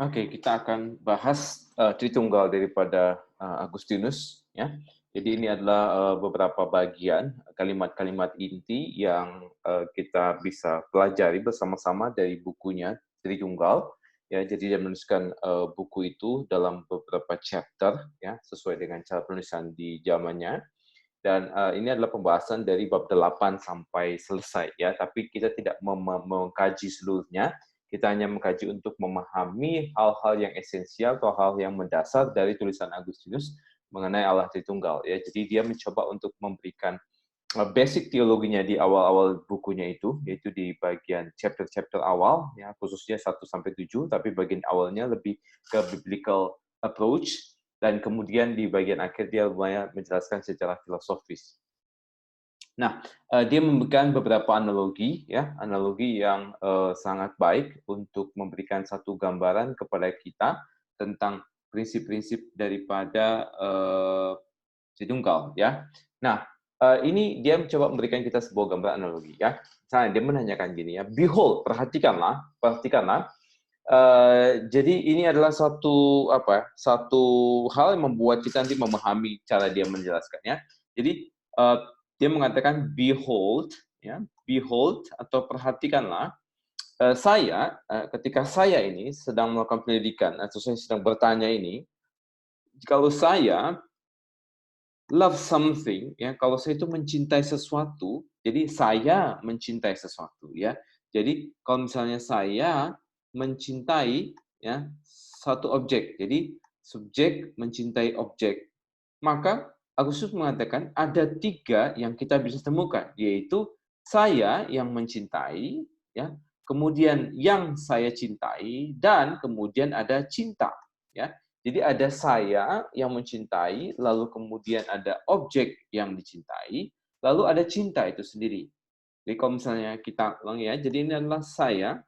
Oke, kita akan bahas Tritunggal daripada Agustinus, ya. Jadi ini adalah beberapa bagian kalimat-kalimat inti yang kita bisa pelajari bersama-sama dari bukunya Tritunggal. Ya, jadi dia menuliskan buku itu dalam beberapa chapter, ya, sesuai dengan cara penulisan di zamannya. Dan ini adalah pembahasan dari bab 8 sampai selesai, ya. Tapi kita tidak mengkaji seluruhnya, kita hanya mengkaji untuk memahami hal-hal yang esensial atau hal yang mendasar dari tulisan Agustinus mengenai Allah Tritunggal, ya. Jadi dia mencoba untuk memberikan basic teologinya di awal-awal bukunya itu, yaitu di bagian chapter-chapter awal, ya, khususnya 1 sampai 7, tapi bagian awalnya lebih ke biblical approach, dan kemudian di bagian akhir dia lumayan menjelaskan secara filosofis. Nah, dia memberikan beberapa analogi, ya, analogi yang sangat baik untuk memberikan satu gambaran kepada kita tentang prinsip-prinsip daripada Tritunggal, ya. Nah, ini dia mencoba memberikan kita sebuah gambar analogi, ya. Misalnya dia menanyakan gini, ya, behold, perhatikanlah, perhatikanlah. Jadi ini adalah satu hal yang membuat kita nanti memahami cara dia menjelaskannya. Jadi dia mengatakan behold, ya, behold atau perhatikanlah, ketika saya ini sedang melakukan pendidikan atau saya sedang bertanya ini, kalau saya love something, ya, kalau saya itu mencintai sesuatu, jadi saya mencintai sesuatu, ya. Jadi kalau misalnya saya mencintai, ya, satu objek, jadi subjek mencintai objek, maka Agustus mengatakan ada 3 yang kita bisa temukan, yaitu saya yang mencintai, ya, kemudian yang saya cintai, dan kemudian ada cinta, ya. Jadi ada saya yang mencintai, lalu kemudian ada objek yang dicintai, lalu ada cinta itu sendiri. Jadi kalau misalnya kita ulang, ya, jadi ini adalah saya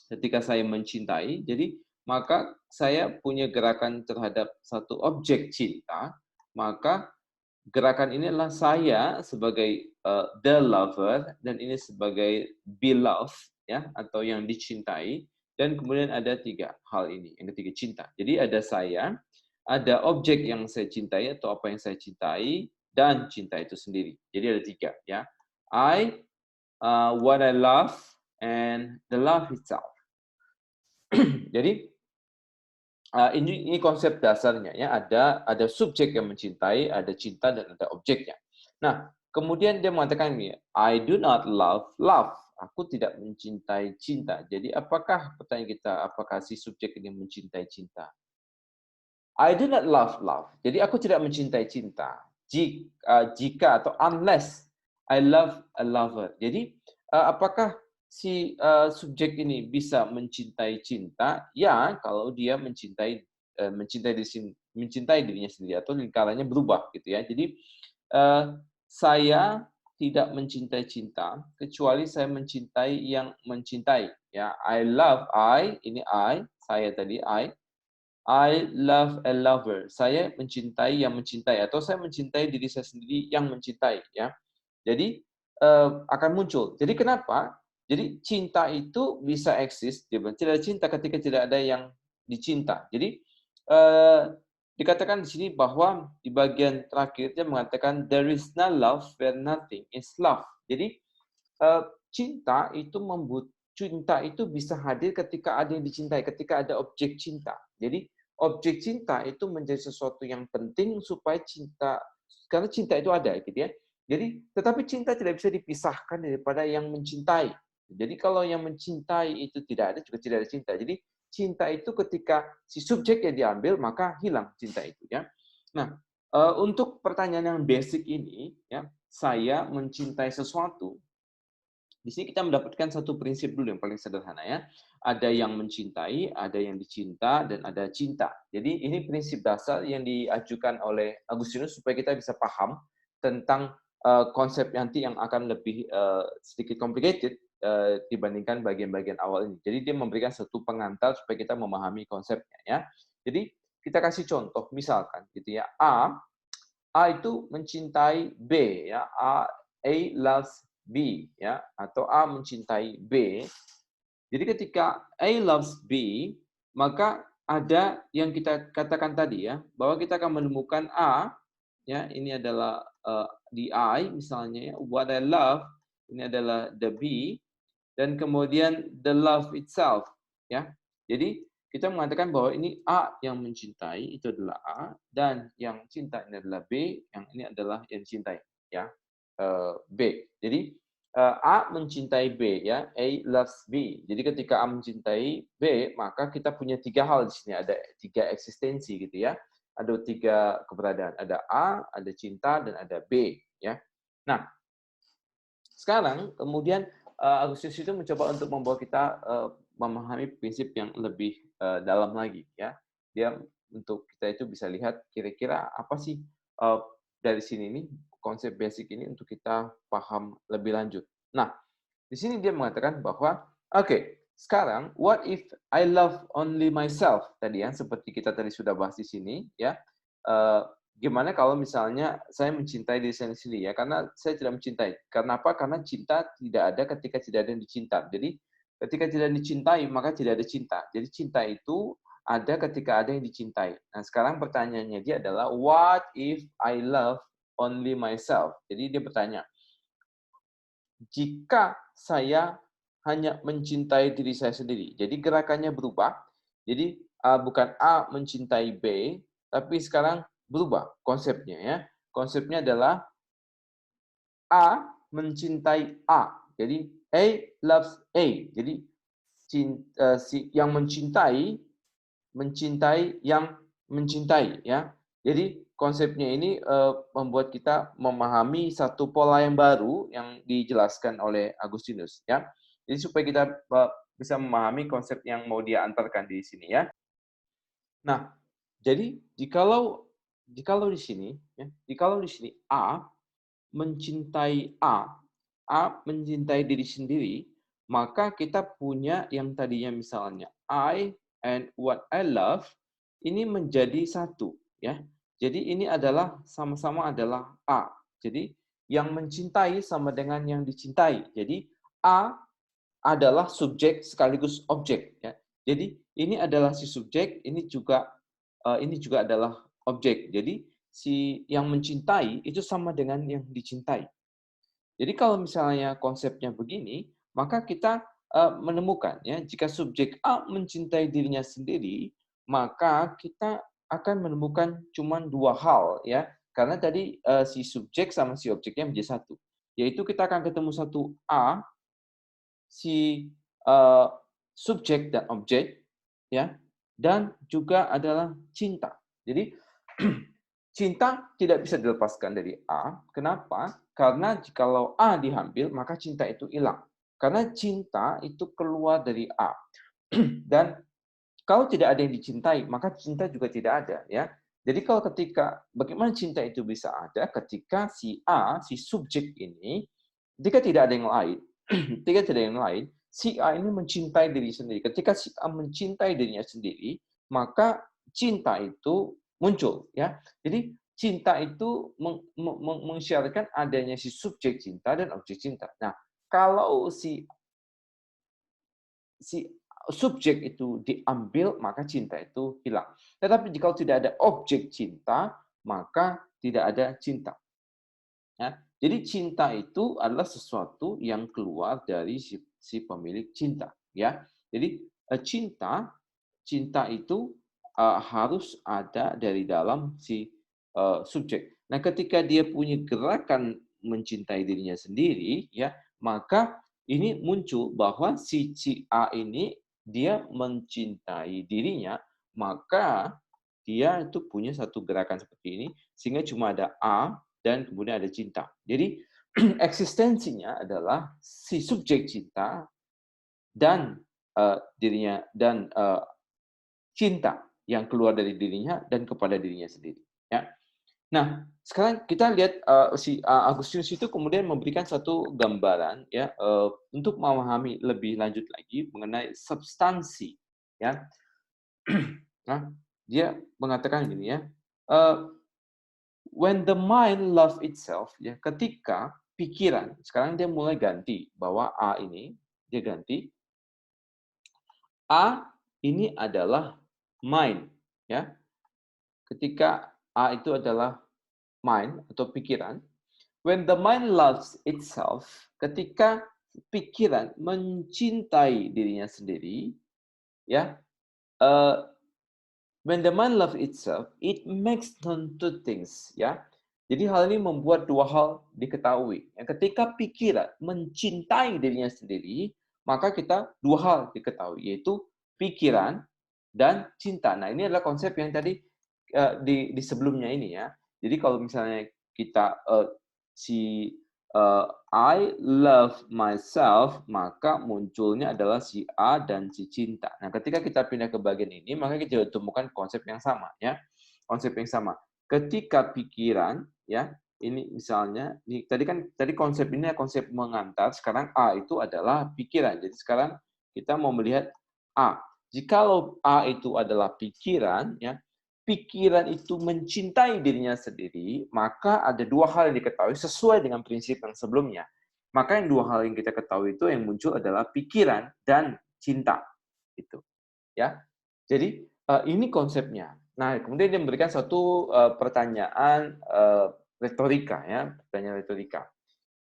ketika saya mencintai, jadi maka saya punya gerakan terhadap satu objek cinta, maka gerakan ini adalah saya sebagai the lover dan ini sebagai beloved, ya, atau yang dicintai, dan kemudian ada 3 hal ini, yang ketiga cinta. Jadi ada saya, ada objek yang saya cintai atau apa yang saya cintai, dan cinta itu sendiri. Jadi ada 3, ya. I, what I love, and the love itself. Jadi ini konsep dasarnya, ya, ada subjek yang mencintai, ada cinta, dan ada objeknya. Nah, kemudian dia mengatakan ini, I do not love love. Aku tidak mencintai cinta. Jadi apakah pertanyaan kita, apakah si subjek ini mencintai cinta? I do not love love. Jadi aku tidak mencintai cinta. Jika atau unless I love a lover. Jadi apakah si subjek ini bisa mencintai cinta? Ya, kalau dia mencintai dirinya sendiri atau lingkarannya berubah gitu, ya. Jadi eh, saya tidak mencintai cinta kecuali saya mencintai yang mencintai, ya. Saya tadi I love a lover. Saya mencintai yang mencintai atau saya mencintai diri saya sendiri yang mencintai, ya. Jadi akan muncul. Jadi kenapa? Jadi cinta itu bisa eksis, dia bilang, tidak ada cinta ketika tidak ada yang dicinta. Jadi eh, dikatakan di sini bahwa di bagian terakhir dia mengatakan there is no love where nothing is love. Jadi eh, cinta itu bisa hadir ketika ada yang dicintai, ketika ada objek cinta. Jadi objek cinta itu menjadi sesuatu yang penting supaya cinta, karena cinta itu ada, gitu, ya. Jadi tetapi cinta tidak bisa dipisahkan daripada yang mencintai. Jadi kalau yang mencintai itu tidak ada, juga tidak ada cinta. Jadi cinta itu ketika si subjek yang diambil, maka hilang cinta itu, ya. Nah, untuk pertanyaan yang basic ini, ya, saya mencintai sesuatu, di sini kita mendapatkan satu prinsip dulu yang paling sederhana, ya. Ada yang mencintai, ada yang dicinta, dan ada cinta. Jadi ini prinsip dasar yang diajukan oleh Agustinus supaya kita bisa paham tentang konsep nanti yang akan lebih sedikit complicated dibandingkan bagian-bagian awal ini. Jadi dia memberikan satu pengantar supaya kita memahami konsepnya, ya. Jadi kita kasih contoh, misalkan gitu, ya. A itu mencintai B, ya. A loves B, ya, atau A mencintai B. Jadi ketika A loves B, maka ada yang kita katakan tadi ya, bahwa kita akan menemukan A, ya, ini adalah the I misalnya ya, what I love, ini adalah the B, dan kemudian the love itself, ya. Jadi kita mengatakan bahwa ini A yang mencintai itu adalah A, dan yang cinta ini adalah B, yang ini adalah yang dicintai, ya, B. Jadi A mencintai B, ya, A loves B. Jadi ketika A mencintai B, maka kita punya tiga hal di sini, ada tiga eksistensi gitu ya, ada tiga keberadaan, ada A, ada cinta, dan ada B, ya. Nah, sekarang kemudian Agustinus itu mencoba untuk membawa kita memahami prinsip yang lebih dalam lagi, ya. Dia untuk kita itu bisa lihat kira-kira apa sih dari sini nih konsep basic ini untuk kita paham lebih lanjut. Nah, di sini dia mengatakan bahwa oke, sekarang what if I love only myself tadi ya, seperti kita tadi sudah bahas di sini ya. Eh, Gimana kalau misalnya saya mencintai diri saya sendiri ya, karena saya tidak mencintai. Karena apa? Karena cinta tidak ada ketika tidak ada yang dicinta. Jadi ketika tidak dicintai maka tidak ada cinta. Jadi cinta itu ada ketika ada yang dicintai. Nah, sekarang pertanyaannya dia adalah what if I love only myself? Jadi dia bertanya, jika saya hanya mencintai diri saya sendiri. Jadi gerakannya berubah. Jadi bukan A mencintai B, tapi sekarang berubah konsepnya ya. Konsepnya adalah A mencintai A. Jadi A loves A. Jadi si yang mencintai yang mencintai ya. Jadi konsepnya ini membuat kita memahami satu pola yang baru yang dijelaskan oleh Agustinus ya. Jadi supaya kita bisa memahami konsep yang mau dia antarkan di sini ya. Nah, jadi jikalau di sini ya, jikalau di sini A mencintai A mencintai diri sendiri, maka kita punya yang tadinya misalnya I and what I love ini menjadi satu ya. Jadi ini adalah sama-sama adalah A. Jadi yang mencintai sama dengan yang dicintai. Jadi A adalah subjek sekaligus objek ya. Jadi ini adalah si subjek, ini juga adalah objek. Jadi si yang mencintai itu sama dengan yang dicintai. Jadi kalau misalnya konsepnya begini, maka kita menemukan ya, jika subjek A mencintai dirinya sendiri, maka kita akan menemukan cuma dua hal ya. Karena tadi si subjek sama si objeknya menjadi satu. Yaitu kita akan ketemu satu A, si subjek dan objek ya, dan juga adalah cinta. Jadi cinta tidak bisa dilepaskan dari A. Kenapa? Karena jikalau A diambil, maka cinta itu hilang. Karena cinta itu keluar dari A. Dan kalau tidak ada yang dicintai, maka cinta juga tidak ada. Ya. Jadi kalau bagaimana cinta itu bisa ada ketika si A, si subjek ini, jika tidak ada yang lain, ketika tidak ada yang lain, si A ini mencintai diri sendiri. Ketika si A mencintai dirinya sendiri, maka cinta itu muncul. Ya. Jadi cinta itu mengisyaratkan adanya si subjek cinta dan objek cinta. Nah, kalau si subjek itu diambil, maka cinta itu hilang. Tetapi jika tidak ada objek cinta, maka tidak ada cinta. Ya. Jadi cinta itu adalah sesuatu yang keluar dari si pemilik cinta. Ya. Jadi cinta itu harus ada dari dalam si subjek. Nah, ketika dia punya gerakan mencintai dirinya sendiri, ya, maka ini muncul bahwa si A ini dia mencintai dirinya, maka dia itu punya satu gerakan seperti ini, sehingga cuma ada A dan kemudian ada cinta. Jadi eksistensinya adalah si subjek cinta dan dirinya dan cinta yang keluar dari dirinya dan kepada dirinya sendiri. Ya. Nah, sekarang kita lihat si Agustinus itu kemudian memberikan satu gambaran ya untuk memahami lebih lanjut lagi mengenai substansi ya. Nah, dia mengatakan gini ya, when the mind love itself ya, ketika pikiran, sekarang dia mulai ganti bahwa A ini dia ganti A ini adalah mind, ya. Ketika A itu adalah mind atau pikiran, when the mind loves itself, ketika pikiran mencintai dirinya sendiri, ya, uh, when the mind loves itself, it makes known two things, ya. Jadi hal ini membuat dua hal diketahui. Yang ketika pikiran mencintai dirinya sendiri, maka kita dua hal diketahui, yaitu pikiran dan cinta. Nah, ini adalah konsep yang tadi di sebelumnya ini ya. Jadi kalau misalnya kita si I love myself, maka munculnya adalah si A dan si cinta. Nah, ketika kita pindah ke bagian ini, maka kita temukan konsep yang sama, ya. Konsep yang sama. Ketika pikiran, ya, ini misalnya, tadi konsep ini konsep mengantar, sekarang A itu adalah pikiran. Jadi sekarang kita mau melihat A. Jikalau A itu adalah pikiran, ya, pikiran itu mencintai dirinya sendiri, maka ada dua hal yang diketahui sesuai dengan prinsip yang sebelumnya. Maka yang dua hal yang kita ketahui itu yang muncul adalah pikiran dan cinta. Itu, ya. Jadi ini konsepnya. Nah, kemudian dia memberikan satu pertanyaan retorika, ya, pertanyaan retorika.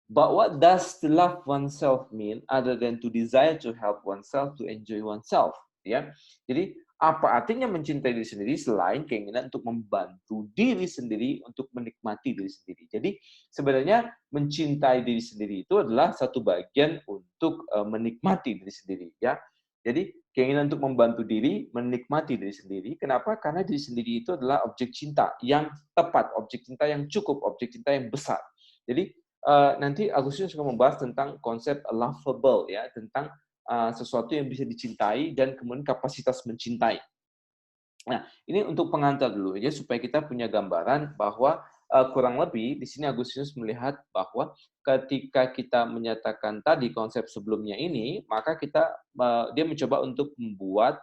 But what does to love oneself mean other than to desire to help oneself to enjoy oneself? Ya, jadi apa artinya mencintai diri sendiri selain keinginan untuk membantu diri sendiri untuk menikmati diri sendiri. Jadi sebenarnya mencintai diri sendiri itu adalah satu bagian untuk menikmati diri sendiri. Ya, jadi keinginan untuk membantu diri, menikmati diri sendiri. Kenapa? Karena diri sendiri itu adalah objek cinta yang tepat, objek cinta yang cukup, objek cinta yang besar. Jadi nanti Agustinus akan membahas tentang konsep lovable, ya, tentang sesuatu yang bisa dicintai dan kemudian kapasitas mencintai. Nah, ini untuk pengantar dulu ya supaya kita punya gambaran bahwa kurang lebih di sini Agustinus melihat bahwa ketika kita menyatakan tadi konsep sebelumnya ini, maka dia mencoba untuk membuat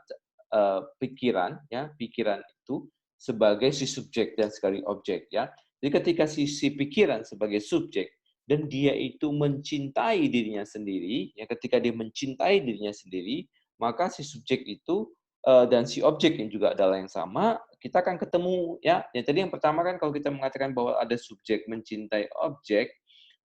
pikiran, ya, pikiran itu sebagai si subjek dan sekali objek, ya. Jadi ketika si pikiran sebagai subjek dan dia itu mencintai dirinya sendiri, ya, ketika dia mencintai dirinya sendiri, maka si subjek itu dan si objek yang juga adalah yang sama, kita akan ketemu, ya. Yang tadi yang pertama kan kalau kita mengatakan bahwa ada subjek mencintai objek,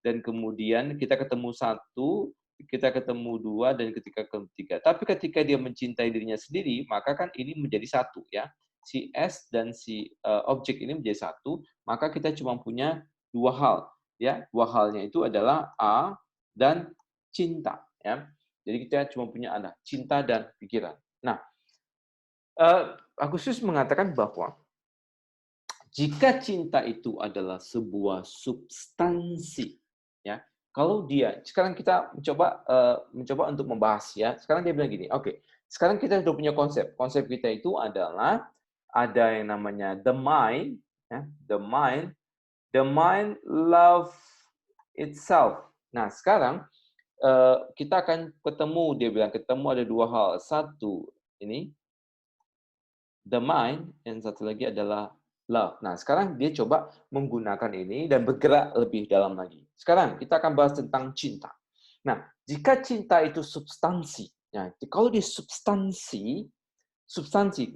dan kemudian kita ketemu satu, kita ketemu dua, dan ketika ketiga. Tapi ketika dia mencintai dirinya sendiri, maka kan ini menjadi satu, ya. Si S dan si objek ini menjadi satu, maka kita cuma punya dua hal, ya. Dua halnya itu adalah A dan cinta, ya. Jadi kita cuma punya ada cinta dan pikiran. Nah, Agustus mengatakan bahwa jika cinta itu adalah sebuah substansi, ya, kalau dia sekarang kita mencoba untuk membahas, ya. Sekarang dia bilang gini, oke, sekarang kita sudah punya konsep. Konsep kita itu adalah ada yang namanya the mind, ya, the mind love itself. Nah, sekarang kita akan ketemu, dia bilang ketemu ada dua hal. Satu, ini the mind, yang satu lagi adalah love. Nah, sekarang dia coba menggunakan ini dan bergerak lebih dalam lagi. Sekarang kita akan bahas tentang cinta. Nah, jika cinta itu substansi, ya, kalau dia substansi,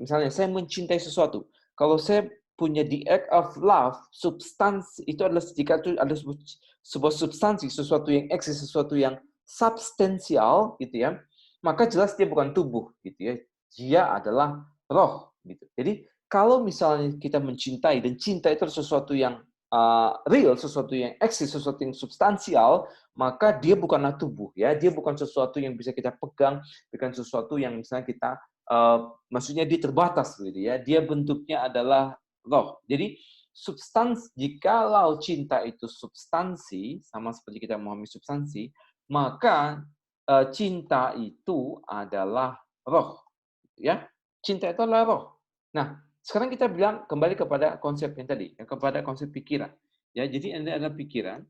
misalnya saya mencintai sesuatu. Kalau saya punya the act of love, substansi itu adalah jika itu ada sebuah substansi, sesuatu yang eksis, sesuatu yang substansial, gitu ya, maka jelas dia bukan tubuh, gitu ya. Dia adalah roh, gitu. Jadi kalau misalnya kita mencintai dan cinta itu sesuatu yang real, sesuatu yang eksis, sesuatu yang substansial, maka dia bukanlah tubuh, ya. Dia bukan sesuatu yang bisa kita pegang, bukan sesuatu yang misalnya kita maksudnya dia terbatas, gitu ya. Dia bentuknya adalah roh. Jadi jikalau cinta itu substansi, sama seperti kita memahami substansi, maka cinta itu adalah roh, ya. Cinta itu adalah roh. Nah, sekarang kita bilang kembali kepada konsep yang tadi, kepada konsep pikiran. Ya, jadi ini adalah pikiran,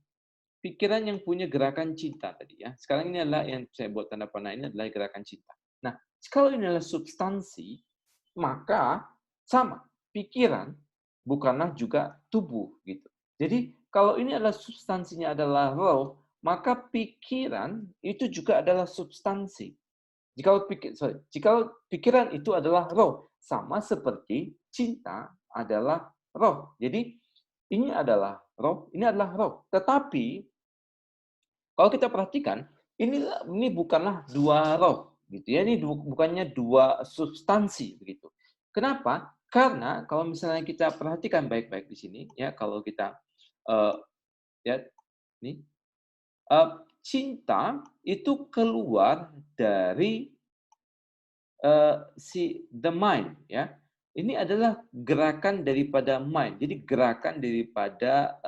pikiran yang punya gerakan cinta tadi, ya. Sekarang ini adalah yang saya buat tanda panah ini adalah gerakan cinta. Nah, kalau ini adalah substansi, maka sama, pikiran bukanlah juga tubuh, gitu. Jadi kalau ini adalah substansinya adalah roh, maka pikiran itu juga adalah substansi. Jika pikiran itu adalah roh, sama seperti cinta adalah roh. Jadi ini adalah roh, ini adalah roh. Tetapi kalau kita perhatikan, ini bukanlah dua roh, gitu ya. Ini bukannya dua substansi, begitu. Kenapa? Karena kalau misalnya kita perhatikan baik-baik di sini, ya, kalau kita ya, nih, cinta itu keluar dari si the mind, ya. Ini adalah gerakan daripada mind. Jadi gerakan daripada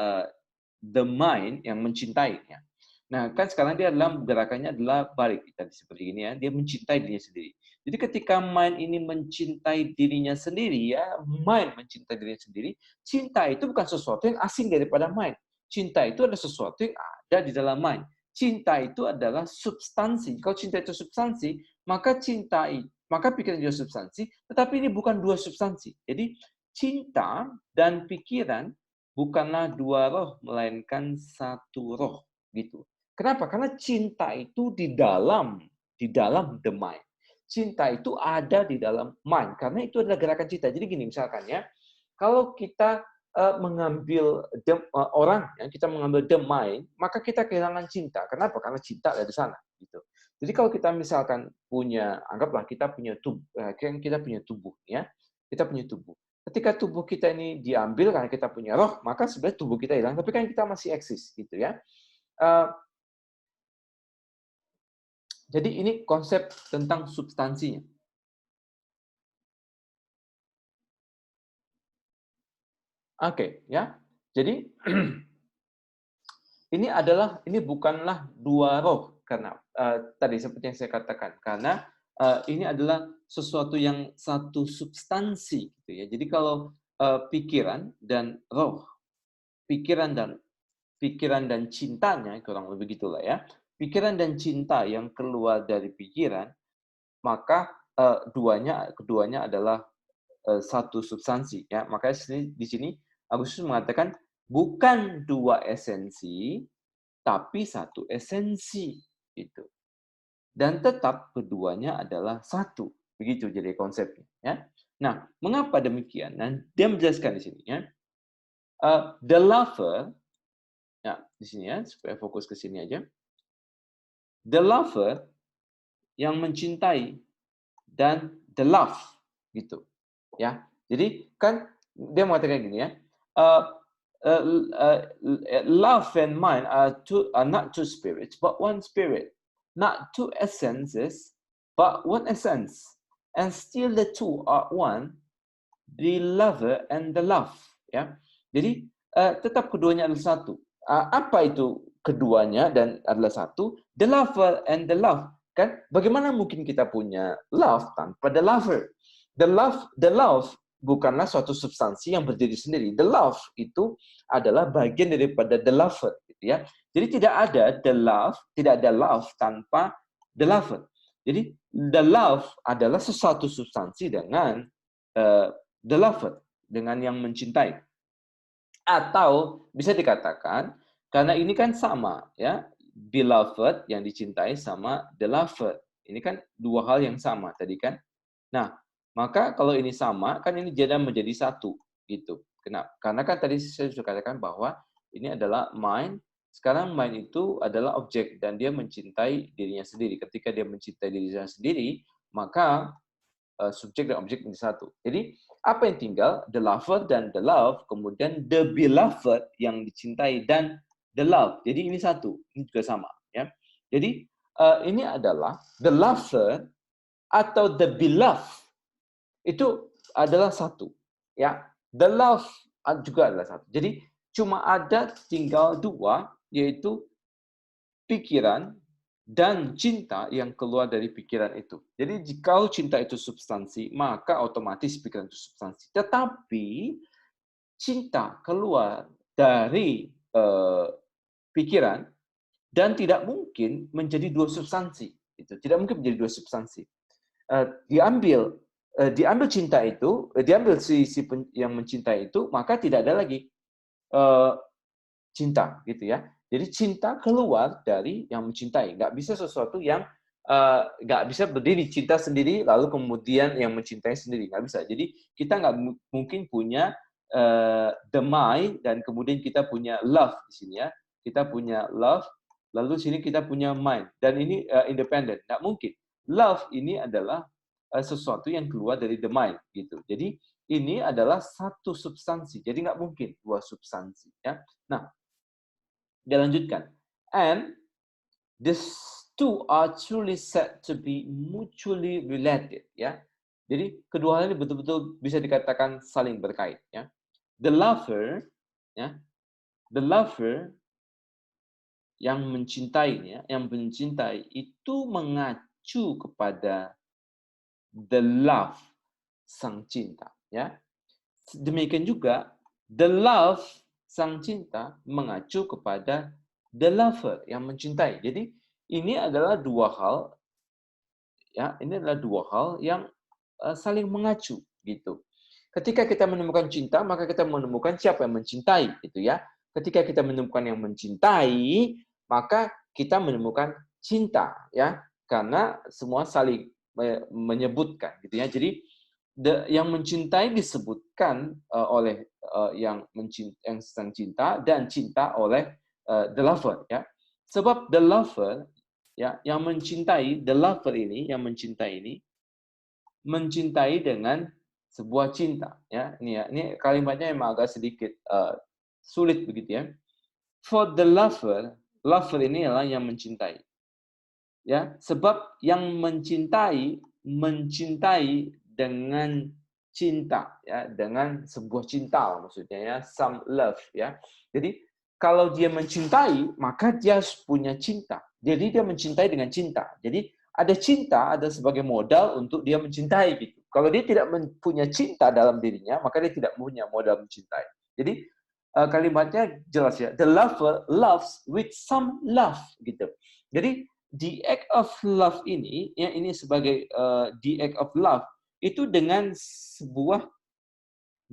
the mind yang mencintai, ya. Nah, kan sekarang dia gerakannya adalah balik tadi seperti ini, ya. Dia mencintai dirinya sendiri. Jadi ketika mind ini mencintai dirinya sendiri, ya, mind mencintai dirinya sendiri, cinta itu bukan sesuatu yang asing daripada mind. Cinta itu adalah sesuatu yang ada di dalam mind. Cinta itu adalah substansi. Kalau cinta itu substansi, maka maka pikiran juga substansi, tetapi ini bukan dua substansi. Jadi cinta dan pikiran bukanlah dua roh, melainkan satu roh, gitu. Kenapa? Karena cinta itu di dalam the mind. Cinta itu ada di dalam mind, karena itu adalah gerakan cinta. Jadi gini, misalkan ya, kalau kita mengambil orang, ya, kita mengambil the mind, maka kita kehilangan cinta. Kenapa? Karena cinta ada di sana, gitu. Jadi kalau kita misalkan punya, anggaplah kita punya tubuh, ya, kita punya tubuh. Ketika tubuh kita ini diambil karena kita punya roh, maka sebenarnya tubuh kita hilang, tapi kan kita masih eksis, gitu ya. Jadi ini konsep tentang substansinya. Oke, ya. Jadi ini bukanlah dua roh karena tadi seperti yang saya katakan, karena ini adalah sesuatu yang satu substansi, gitu ya. Jadi kalau pikiran dan roh, pikiran dan cintanya, kurang lebih gitulah ya. Pikiran dan cinta yang keluar dari pikiran, maka keduanya adalah satu substansi, ya. Makanya di sini Agustus mengatakan bukan dua esensi, tapi satu esensi, gitu. Dan tetap keduanya adalah satu, begitu jadi konsepnya, ya. Nah, mengapa demikian? Dan dia menjelaskan di sini, ya. The lover, ya, di sini ya, supaya fokus ke sini aja. The lover yang mencintai dan the love, gitu, ya. Jadi kan dia mengatakan gini, ya, uh, love and mind are not two spirits but one spirit, not two essences but one essence, and still the two are one, the lover and the love, ya. Jadi tetap keduanya adalah satu. Apa itu keduanya dan adalah satu? The lover and the love. Kan bagaimana mungkin kita punya love tanpa the lover? The love bukanlah suatu substansi yang berdiri sendiri. The love itu adalah bagian daripada the lover, gitu ya. Jadi tidak ada love tanpa the lover. Jadi the love adalah sesuatu substansi dengan the lover, dengan yang mencintai. Atau bisa dikatakan karena ini kan sama, ya, beloved yang dicintai sama the lover. Ini kan dua hal yang sama tadi kan. Nah, maka kalau ini sama kan ini jadi menjadi satu, gitu. Kenapa? Karena kan tadi saya sudah katakan bahwa ini adalah mind. Sekarang mind itu adalah objek dan dia mencintai dirinya sendiri. Ketika dia mencintai dirinya sendiri, maka subjek dan objek menjadi satu. Jadi apa yang tinggal? The lover dan the love, kemudian the beloved yang dicintai dan the love. Jadi ini satu, ini juga sama, ya. Jadi ini adalah the lover atau the beloved itu adalah satu, ya. The love juga adalah satu. Jadi cuma ada tinggal dua, yaitu pikiran dan cinta yang keluar dari pikiran itu. Jadi jika cinta itu substansi, maka otomatis pikiran itu substansi. Tetapi cinta keluar dari pikiran dan tidak mungkin menjadi dua substansi. Itu tidak mungkin menjadi dua substansi. Diambil cinta itu, diambil si yang mencintai itu, maka tidak ada lagi cinta, gitu ya. Jadi cinta keluar dari yang mencintai, nggak bisa sesuatu yang nggak bisa berdiri cinta sendiri lalu kemudian yang mencintai sendiri, nggak bisa. Jadi kita nggak mungkin punya the mind dan kemudian kita punya love di sini ya. Kita punya love lalu di sini kita punya mind dan ini independen, nggak mungkin. Love ini adalah sesuatu yang keluar dari the mind gitu. Jadi ini adalah satu substansi, jadi nggak mungkin dua substansi ya. Nah, dia lanjutkan. And these two are truly said to be mutually related ya. Jadi kedua hal ini betul-betul bisa dikatakan saling berkait ya. The lover ya, the lover yang mencintai itu mengacu kepada the love sang cinta ya. Demikian juga the love sang cinta mengacu kepada the lover yang mencintai. Jadi ini adalah dua hal ya, ini adalah dua hal yang saling mengacu gitu. Ketika kita menemukan cinta, maka kita menemukan siapa yang mencintai gitu ya. Ketika kita menemukan yang mencintai, maka kita menemukan cinta ya. Karena semua saling menyebutkan gitu ya. Jadi yang mencintai disebutkan oleh yang sedang cinta dan cinta oleh the lover ya. Sebab the lover ya yang mencintai, the lover ini yang mencintai dengan sebuah cinta ya. Ini kalimatnya emang agak sedikit sulit begitu ya. For the lover, lover ini adalah yang mencintai. Ya, sebab yang mencintai dengan cinta ya, dengan sebuah cinta maksudnya ya, some love ya. Jadi kalau dia mencintai, maka dia harus punya cinta. Jadi dia mencintai dengan cinta. Jadi ada cinta ada sebagai modal untuk dia mencintai gitu. Kalau dia tidak punya cinta dalam dirinya, maka dia tidak punya modal mencintai. Jadi kalimatnya jelas ya. The lover loves with some love gitu. Jadi the act of love ini, ya ini sebagai the act of love itu dengan sebuah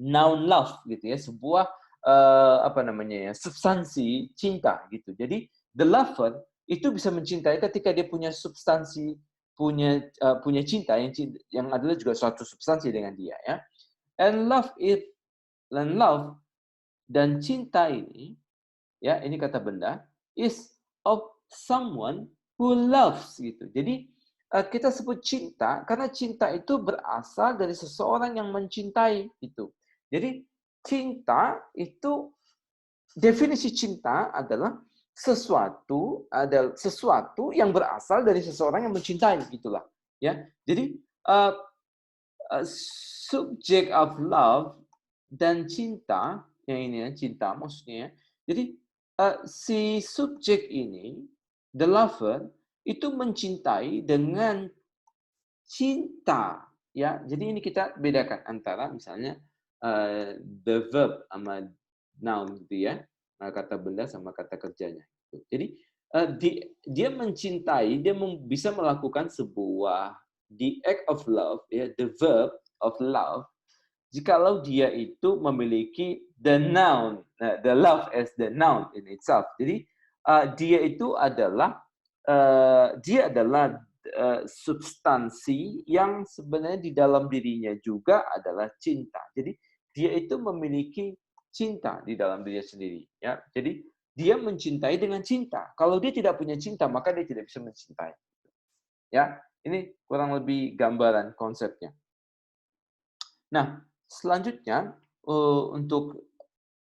noun love gitu ya, sebuah apa namanya ya, substansi cinta gitu. Jadi the lover itu bisa mencintai ketika dia punya substansi, punya cinta yang adalah juga suatu substansi dengan dia ya. And love dan cinta ini ya ini kata benda is of someone who loves gitu. Jadi kita sebut cinta karena cinta itu berasal dari seseorang yang mencintai itu. Jadi cinta itu definisi cinta adalah sesuatu yang berasal dari seseorang yang mencintai gitulah ya. Jadi subject of love dan cinta yang ini ya, cinta maksudnya ya. Jadi si subjek ini, the lover, itu mencintai dengan cinta ya. Jadi ini kita bedakan antara misalnya the verb sama noun gitu ya. Kata benda sama kata kerjanya. Jadi dia mencintai, dia bisa melakukan sebuah the act of love ya, the verb of love jikalau dia itu memiliki the noun, the love as the noun in itself. Jadi dia itu adalah substansi yang sebenarnya di dalam dirinya juga adalah cinta. Jadi dia itu memiliki cinta di dalam dirinya sendiri. Ya, jadi dia mencintai dengan cinta. Kalau dia tidak punya cinta, maka dia tidak bisa mencintai. Ya, ini kurang lebih gambaran konsepnya. Nah, selanjutnya untuk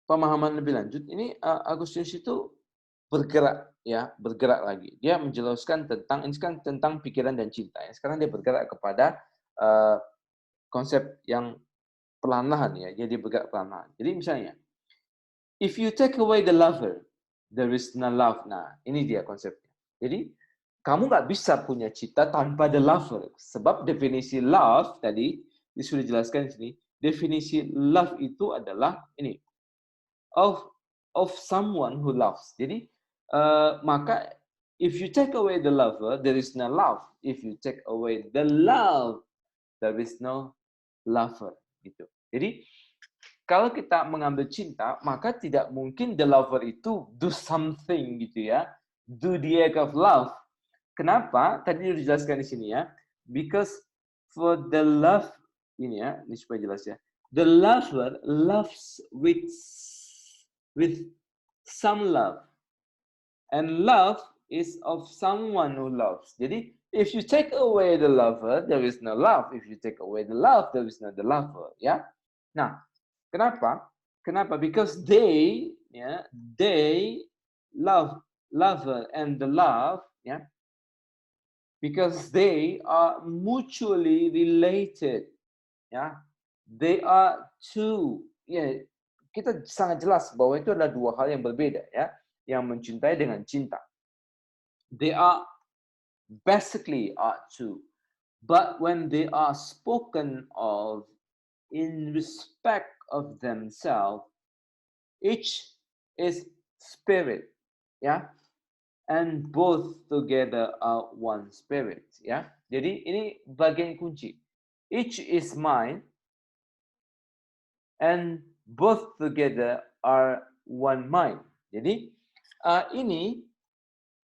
pemahaman lebih lanjut, ini Agustinus itu bergerak lagi. Dia menjelaskan tentang ini kan tentang pikiran dan cinta. Ya. Sekarang dia bergerak kepada konsep yang perlahan-lahan ya. Jadi bergerak perlahan-lahan. Jadi misalnya, if you take away the lover, there is no love. Nah, ini dia konsepnya. Jadi kamu nggak bisa punya cinta tanpa the lover. Sebab definisi love tadi sudah dijelaskan di sini. Definisi love itu adalah ini of someone who loves. Jadi maka if you take away the lover, there is no love. If you take away the love, there is no lover. Gitu. Jadi kalau kita mengambil cinta, maka tidak mungkin the lover itu do something gitu ya, do the act of love. Kenapa? Tadi sudah dijelaskan di sini ya. Because for the love ini ya, ini supaya jelas ya. The lover loves with some love, and love is of someone who loves. Jadi, if you take away the lover, there is no love. If you take away the love, there is no the lover. Ya. Nah, kenapa? Kenapa? Because they, ya, they love lover and the love, ya, because they are mutually related, ya. They are two, ya. Kita sangat jelas bahwa itu adalah dua hal yang berbeda, ya. Yang mencintai dengan cinta. They are basically are two, but when they are spoken of in respect of themselves, each is spirit, ya. And both together are one spirit, ya. Jadi ini bagian kunci. Each is mine and both together are one mind. Jadi ini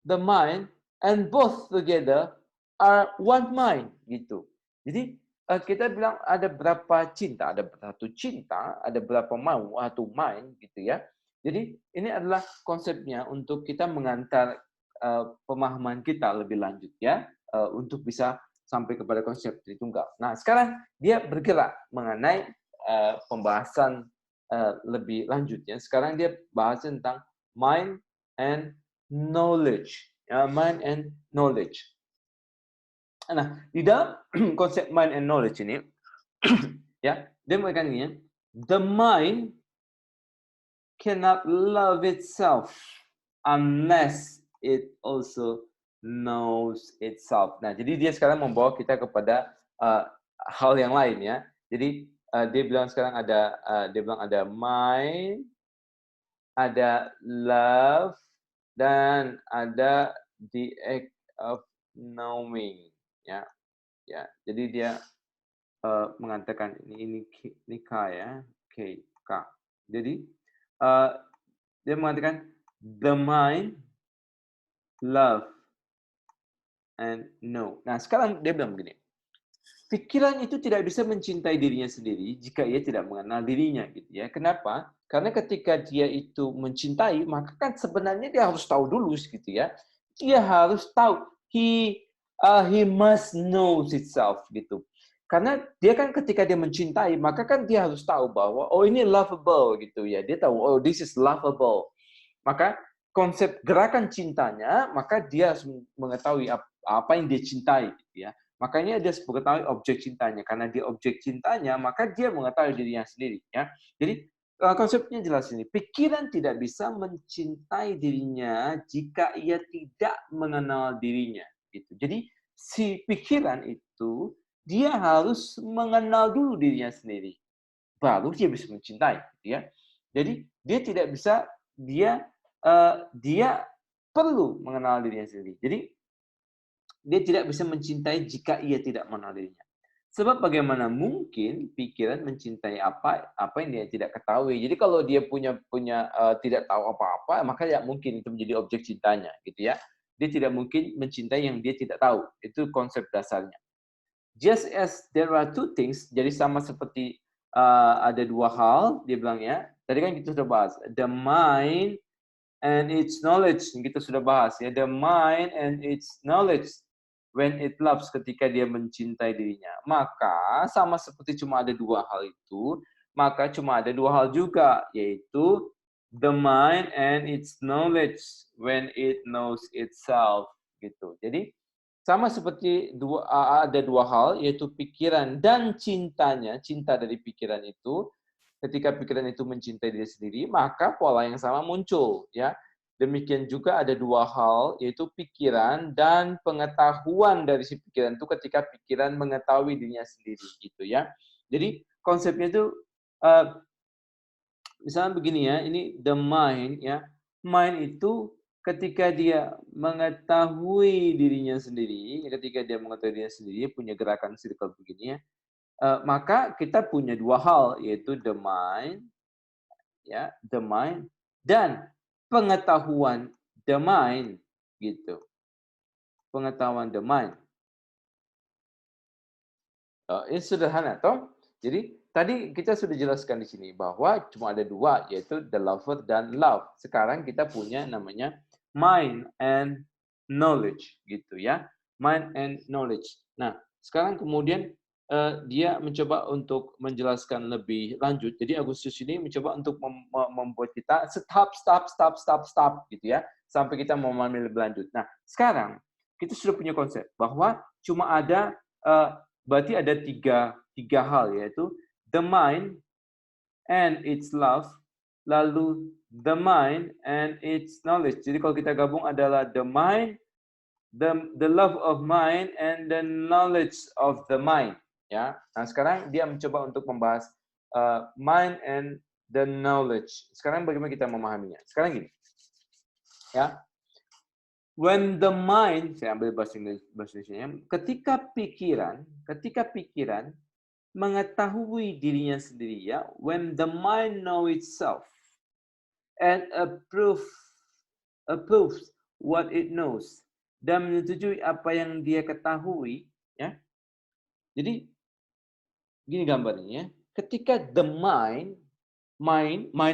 the mind and both together are one mind gitu. Jadi kita bilang ada berapa cinta, ada satu cinta, ada berapa mau atau mind gitu ya. Jadi ini adalah konsepnya untuk kita mengantar pemahaman kita lebih lanjut ya, untuk bisa sampai kepada konsep Tritunggal. Nah, sekarang dia bergerak mengenai pembahasan lebih lanjutnya. Sekarang dia bahas tentang mind and knowledge. Mind and knowledge. Nah, di dalam konsep mind and knowledge ini, ya, dia mengatakan ini, the mind cannot love itself unless it also knows itself. Nah, jadi dia sekarang membawa kita kepada hal yang lain ya. Jadi dia bilang sekarang ada dia bilang ada mind, ada love, dan ada the act of knowing. Ya, ya. Jadi dia mengatakan ini K ya, K. Jadi dia mengatakan the mind, love, and know. Nah, sekarang dia bilang begini. Pikiran itu tidak bisa mencintai dirinya sendiri jika ia tidak mengenal dirinya, gitu ya. Kenapa? Karena ketika dia itu mencintai, maka kan sebenarnya dia harus tahu dulu, gitu ya. Dia harus tahu. He must know itself, gitu. Karena dia kan ketika dia mencintai, maka kan dia harus tahu bahwa oh ini lovable, gitu ya. Dia tahu oh this is lovable. Maka konsep gerakan cintanya, maka dia harus mengetahui apa yang dia cintai, gitu ya. Makanya dia mengetahui objek cintanya. Karena dia objek cintanya, maka dia mengetahui dirinya sendiri. Ya. Jadi konsepnya jelas ini. Pikiran tidak bisa mencintai dirinya jika ia tidak mengenal dirinya. Gitu. Jadi si pikiran itu dia harus mengenal dulu dirinya sendiri. Baru dia bisa mencintai. Gitu ya. Jadi dia tidak bisa dia perlu mengenal dirinya sendiri. Jadi dia tidak bisa mencintai jika ia tidak mengenal dirinya. Sebab bagaimana mungkin pikiran mencintai apa yang dia tidak ketahui. Jadi kalau dia punya tidak tahu apa-apa, maka tidak mungkin itu menjadi objek cintanya, gitu ya. Dia tidak mungkin mencintai yang dia tidak tahu. Itu konsep dasarnya. Just as there are two things, jadi sama seperti ada dua hal, dia bilang ya. Tadi kan kita sudah bahas, the mind and its knowledge, kita sudah bahas ya, the mind and its knowledge when it loves, ketika dia mencintai dirinya. Maka sama seperti cuma ada dua hal itu, maka cuma ada dua hal juga, yaitu the mind and its knowledge when it knows itself, gitu. Jadi sama seperti ada dua hal, yaitu pikiran dan cintanya, cinta dari pikiran itu. Ketika pikiran itu mencintai diri sendiri, maka pola yang sama muncul, ya. Demikian juga ada dua hal, yaitu pikiran dan pengetahuan dari si pikiran itu ketika pikiran mengetahui dirinya sendiri, gitu ya. Jadi konsepnya itu misalnya begini ya, ini the mind ya. Mind itu ketika dia mengetahui dirinya sendiri, ketika dia mengetahui dirinya sendiri, punya gerakan circle begini ya, maka kita punya dua hal, yaitu the mind, ya, the mind, dan pengetahuan the mind, gitu. pengetahuan the mind. Ini sederhana, toh. Jadi tadi kita sudah jelaskan di sini bahwa cuma ada dua, yaitu the lover dan love. Sekarang kita punya namanya mind and knowledge, gitu ya. Mind and knowledge. Nah, sekarang kemudian dia mencoba untuk menjelaskan lebih lanjut. Jadi Agustus ini mencoba untuk membuat kita stop, gitu ya, sampai kita memahami lebih lanjut. Nah, sekarang kita sudah punya konsep bahwa cuma ada berarti ada tiga hal, yaitu the mind and its love, lalu the mind and its knowledge. Jadi kalau kita gabung adalah the mind, the love of mind, and the knowledge of the mind. Ya, nah sekarang dia mencoba untuk membahas mind and the knowledge. Sekarang bagaimana kita memahaminya? Sekarang gini, ya. When the mind, saya ambil bahasa Indonesia, ketika pikiran mengetahui dirinya sendiri, ya, when the mind know itself and approves what it knows, dan menyetujui apa yang dia ketahui, ya. Jadi gini gambarnya, ketika the mind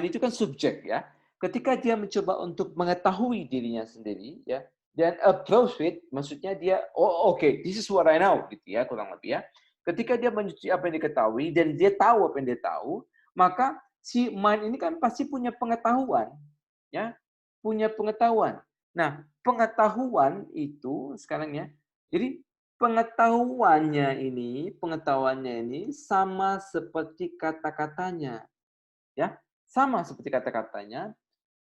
itu kan subjek, ya. Ketika dia mencoba untuk mengetahui dirinya sendiri, ya, dan approach it, maksudnya dia, okay, this is what I know, gitu ya, kurang lebih ya. Ketika dia menyetujui apa yang diketahui dan dia tahu apa yang dia tahu, maka si mind ini kan pasti punya pengetahuan, ya, punya pengetahuan. Nah, pengetahuan itu sekarang ya, jadi pengetahuannya ini sama seperti kata-katanya, ya, sama seperti kata-katanya.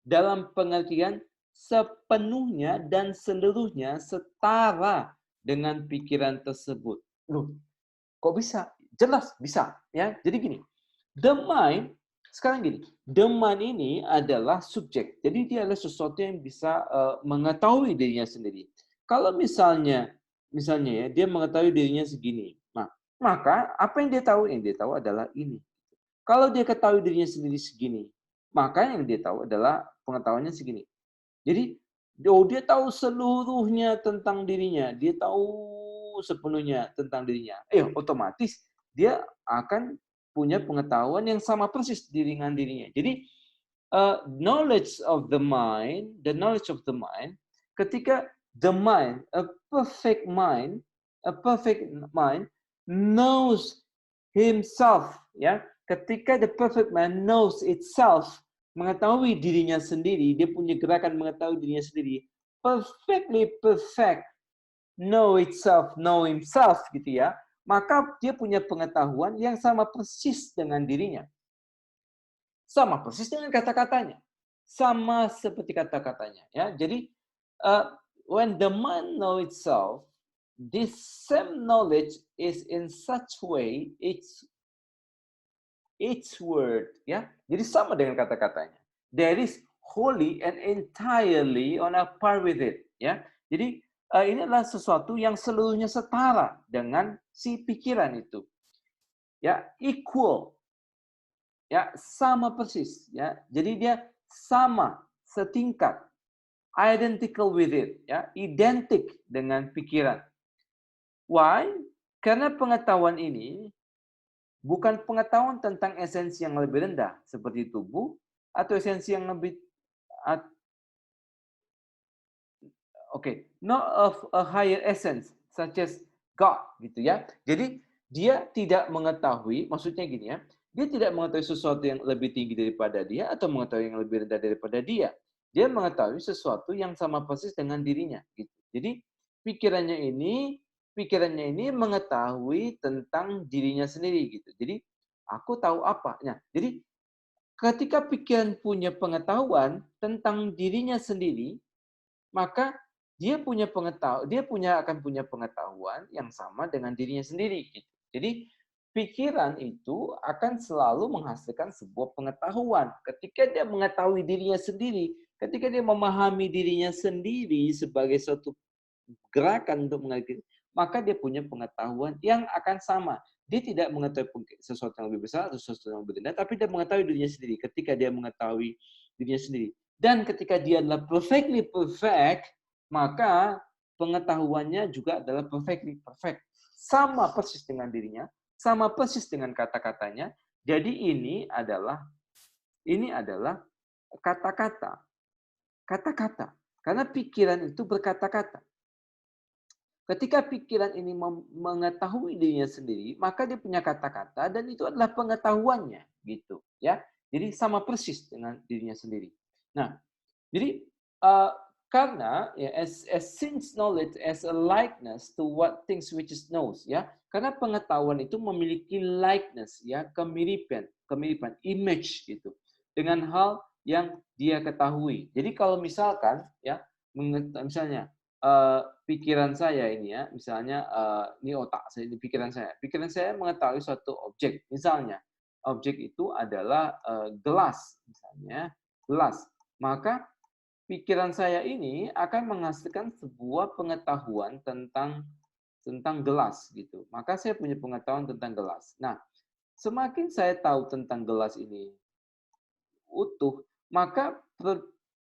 Dalam pengertian sepenuhnya dan seluruhnya setara dengan pikiran tersebut. Loh, kok bisa? Jelas bisa, ya. Jadi gini, the mind, sekarang gini, the mind ini adalah subjek. Jadi dia adalah sesuatu yang bisa mengetahui dirinya sendiri. Kalau misalnya ya, dia mengetahui dirinya segini, maka apa yang dia tahu? Yang dia tahu adalah ini. Kalau dia ketahui dirinya sendiri segini, maka yang dia tahu adalah pengetahuannya segini. Jadi, dia tahu seluruhnya tentang dirinya. Dia tahu sepenuhnya tentang dirinya. Otomatis dia akan punya pengetahuan yang sama persis dengan dirinya. Jadi, knowledge of the mind, ketika the mind, a perfect mind knows himself, ya. Ketika the perfect man knows itself, mengetahui dirinya sendiri, dia punya gerakan mengetahui dirinya sendiri, perfectly perfect, know itself, know himself, gitu ya, maka dia punya pengetahuan yang sama persis dengan dirinya. Sama persis dengan kata-katanya. Sama seperti kata-katanya. Ya. Jadi, when the mind know itself, this same knowledge is in such way, each word, ya. Jadi sama dengan kata-katanya. There is wholly and entirely on a par with it, ya. Jadi ini adalah sesuatu yang seluruhnya setara dengan si pikiran itu. Ya, equal. Ya, sama persis, ya. Jadi dia sama, setingkat, identical with it, ya, identik dengan pikiran. Why? Karena pengetahuan ini bukan pengetahuan tentang esensi yang lebih rendah, seperti tubuh, atau esensi yang lebih, not of a higher essence, such as God, gitu ya. Jadi, dia tidak mengetahui, maksudnya gini ya, dia tidak mengetahui sesuatu yang lebih tinggi daripada dia, atau mengetahui yang lebih rendah daripada dia. Dia mengetahui sesuatu yang sama persis dengan dirinya. Gitu. Jadi, pikirannya ini mengetahui tentang dirinya sendiri gitu. Jadi aku tahu apa. Nah, jadi ketika pikiran punya pengetahuan tentang dirinya sendiri, maka dia akan punya pengetahuan yang sama dengan dirinya sendiri gitu. Jadi pikiran itu akan selalu menghasilkan sebuah pengetahuan. Ketika dia mengetahui dirinya sendiri, ketika dia memahami dirinya sendiri sebagai suatu gerakan untuk mengerti, maka dia punya pengetahuan yang akan sama. Dia tidak mengetahui sesuatu yang lebih besar atau sesuatu yang lebih rendah, tapi dia mengetahui dirinya sendiri. Ketika dia mengetahui dirinya sendiri. Dan ketika dia adalah perfectly perfect, maka pengetahuannya juga adalah perfectly perfect. Sama persis dengan dirinya, sama persis dengan kata-katanya. Jadi ini adalah kata-kata. Kata-kata. Karena pikiran itu berkata-kata. Ketika pikiran ini mengetahui dirinya sendiri, maka dia punya kata-kata dan itu adalah pengetahuannya, gitu ya. Jadi sama persis dengan dirinya sendiri. Nah, jadi karena ya as since knowledge as a likeness to what things which is knows ya. Karena pengetahuan itu memiliki likeness ya, kemiripan image gitu dengan hal yang dia ketahui. Jadi kalau misalkan ya misalnya pikiran saya ini ya, misalnya ini otak saya, ini pikiran saya. Pikiran saya mengetahui suatu objek. Misalnya objek itu adalah gelas misalnya, gelas. Maka pikiran saya ini akan menghasilkan sebuah pengetahuan tentang gelas gitu. Maka saya punya pengetahuan tentang gelas. Nah, semakin saya tahu tentang gelas ini utuh, maka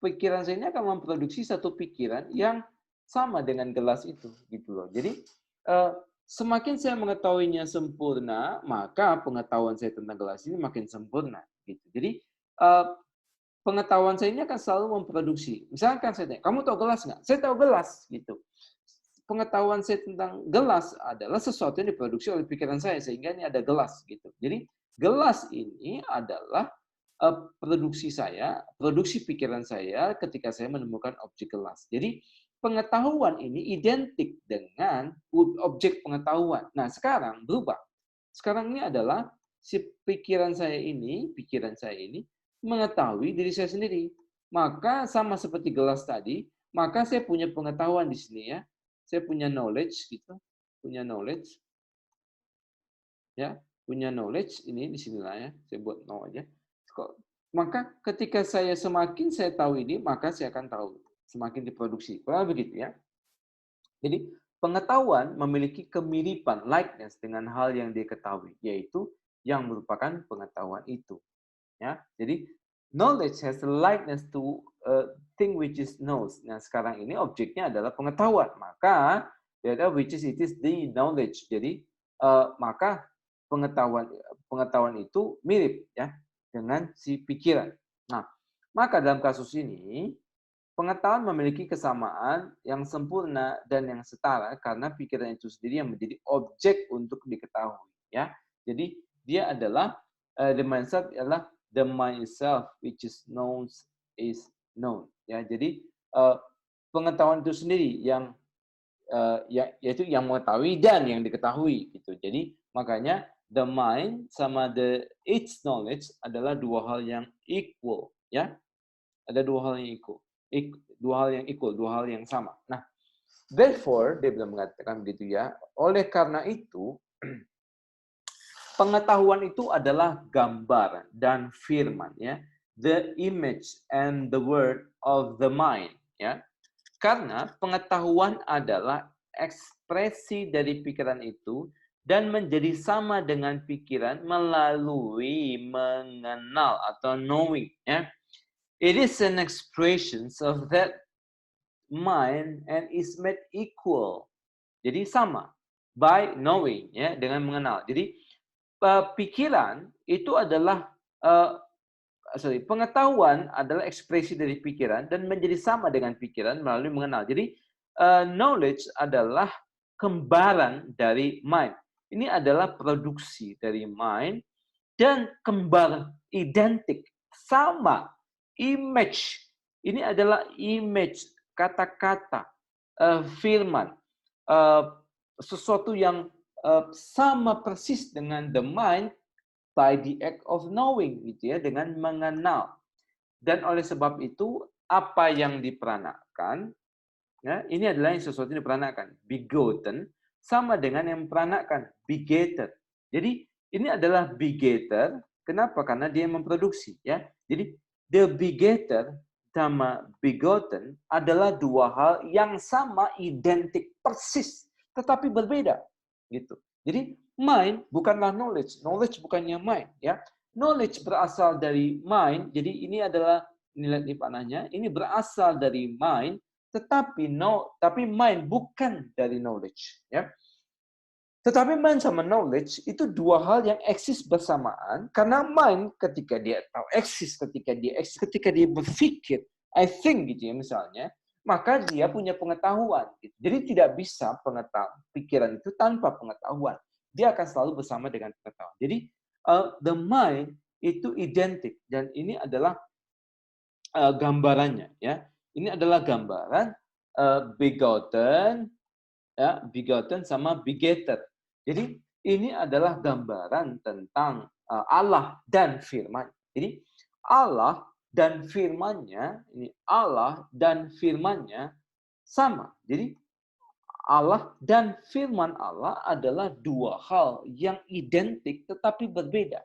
pikiran saya ini akan memproduksi satu pikiran yang sama dengan gelas itu gitu loh. Jadi semakin saya mengetahuinya sempurna, maka pengetahuan saya tentang gelas ini makin sempurna gitu. Jadi pengetahuan saya ini akan selalu memproduksi. Misalkan saya tanya, kamu tahu gelas nggak? Saya tahu gelas gitu. Pengetahuan saya tentang gelas adalah sesuatu yang diproduksi oleh pikiran saya sehingga ini ada gelas gitu. Jadi gelas ini adalah produksi saya, produksi pikiran saya ketika saya menemukan objek gelas. Jadi pengetahuan ini identik dengan objek pengetahuan. Nah, sekarang berubah. Sekarang ini adalah si pikiran saya ini mengetahui diri saya sendiri. Maka sama seperti gelas tadi, maka saya punya pengetahuan di sini ya. Saya punya knowledge gitu, punya knowledge. Ya, punya knowledge ini di sinilah ya. Saya buat no aja. Maka ketika semakin saya tahu ini, maka saya akan tahu semakin diproduksi. Kurang begitu ya. Jadi pengetahuan memiliki kemiripan, likeness dengan hal yang diketahui, yaitu yang merupakan pengetahuan itu. Ya, jadi knowledge has a likeness to a thing which is knows. Nah, sekarang ini objeknya adalah pengetahuan. Maka which is it is the knowledge. Jadi maka pengetahuan itu mirip ya dengan si pikiran. Nah, maka dalam kasus ini pengetahuan memiliki kesamaan yang sempurna dan yang setara karena pikiran itu sendiri yang menjadi objek untuk diketahui ya. Jadi dia adalah the mindset adalah the mind itself which is known is known ya. Jadi pengetahuan itu sendiri yang yaitu yang mengetahui dan yang diketahui gitu. Jadi makanya the mind sama its knowledge adalah dua hal yang equal ya. Ada dua hal yang equal. Dua hal yang sama. Nah, therefore dia bilang mengatakan begitu ya. Oleh karena itu pengetahuan itu adalah gambar dan firman ya. The image and the word of the mind ya. Karena pengetahuan adalah ekspresi dari pikiran itu dan menjadi sama dengan pikiran melalui mengenal atau knowing ya. It is an expression of that mind and is made equal. Jadi sama by knowing ya, dengan mengenal. Jadi pikiran itu adalah pengetahuan adalah ekspresi dari pikiran dan menjadi sama dengan pikiran melalui mengenal. Jadi knowledge adalah kembaran dari mind. Ini adalah produksi dari mind dan kembar identik sama image. Ini adalah image, kata-kata, firman, sesuatu yang sama persis dengan the mind by the act of knowing gitu ya, dengan mengenal. Dan oleh sebab itu apa yang diperanakan ya, ini adalah yang sesuatu yang diperanakan. Begotten sama dengan yang memperanakan, begetted. Jadi ini adalah begetter. Kenapa? Karena dia memproduksi ya. Jadi the begetter sama begotten adalah dua hal yang sama, identik, persis, tetapi berbeda gitu. Jadi mind bukanlah knowledge, knowledge bukannya mind ya. Knowledge berasal dari mind. Jadi ini adalah nilai panahnya, ini berasal dari mind Tapi mind bukan dari knowledge, ya. Tetapi mind sama knowledge itu dua hal yang eksis bersamaan, karena mind ketika dia tahu eksis, ketika dia berpikir, I think gitu ya misalnya, maka dia punya pengetahuan. Gitu. Jadi tidak bisa pikiran itu tanpa pengetahuan. Dia akan selalu bersama dengan pengetahuan. Jadi the mind itu identik, dan ini adalah gambarannya, ya. Ini adalah gambaran begotten, ya, begotten sama begetter. Jadi ini adalah gambaran tentang Allah dan firman. Jadi Allah dan firman-Nya, ini Allah dan firman-Nya sama. Jadi Allah dan firman Allah adalah dua hal yang identik tetapi berbeda.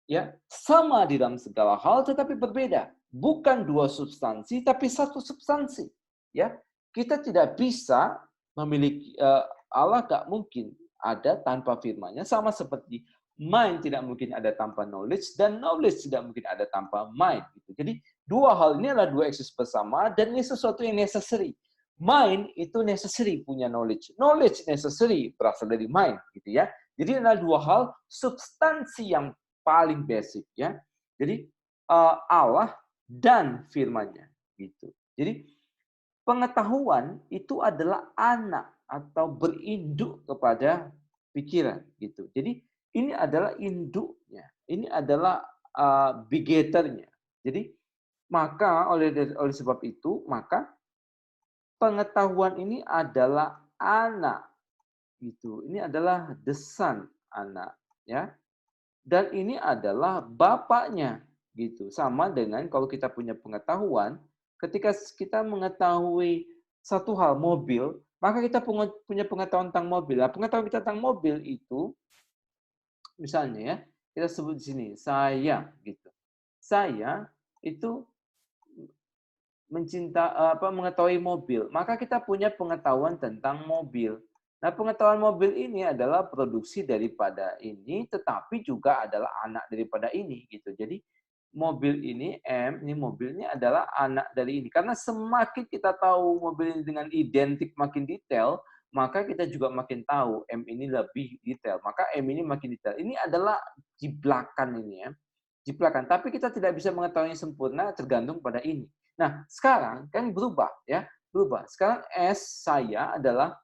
Ya, sama di dalam segala hal tetapi berbeda. Bukan dua substansi tapi satu substansi. Ya, kita tidak bisa memiliki Allah gak mungkin ada tanpa firman-Nya, sama seperti mind tidak mungkin ada tanpa knowledge dan knowledge tidak mungkin ada tanpa mind. Gitu. Jadi dua hal ini adalah dua eksis bersama dan ini sesuatu yang necessary. Mind itu necessary punya knowledge. Knowledge necessary berasal dari mind, gitu ya. Jadi adalah dua hal substansi yang paling basic, ya. Jadi Allah dan firman-Nya, gitu. Jadi pengetahuan itu adalah anak atau berinduk kepada pikiran, gitu. Jadi ini adalah induknya, ini adalah begetternya. Jadi maka oleh sebab itu, maka pengetahuan ini adalah anak, gitu. Ini adalah the son, anak, ya. Dan ini adalah bapaknya, gitu. Sama dengan kalau kita punya pengetahuan, ketika kita mengetahui satu hal, mobil, maka kita punya pengetahuan tentang mobil. Nah, pengetahuan kita tentang mobil itu, misalnya ya, kita sebut di sini, saya, gitu. Saya itu mengetahui mobil, maka kita punya pengetahuan tentang mobil. Nah, pengetahuan mobil ini adalah produksi daripada ini, tetapi juga adalah anak daripada ini, gitu. Jadi mobil ini ini mobil ini adalah anak dari ini. Karena semakin kita tahu mobil ini dengan identik makin detail, maka kita juga makin tahu M ini lebih detail. Maka M ini makin detail. Ini adalah jiblakan ini ya. Jiblakan. Tapi kita tidak bisa mengetahuinya sempurna tergantung pada ini. Nah, sekarang kan berubah ya, berubah. Sekarang saya adalah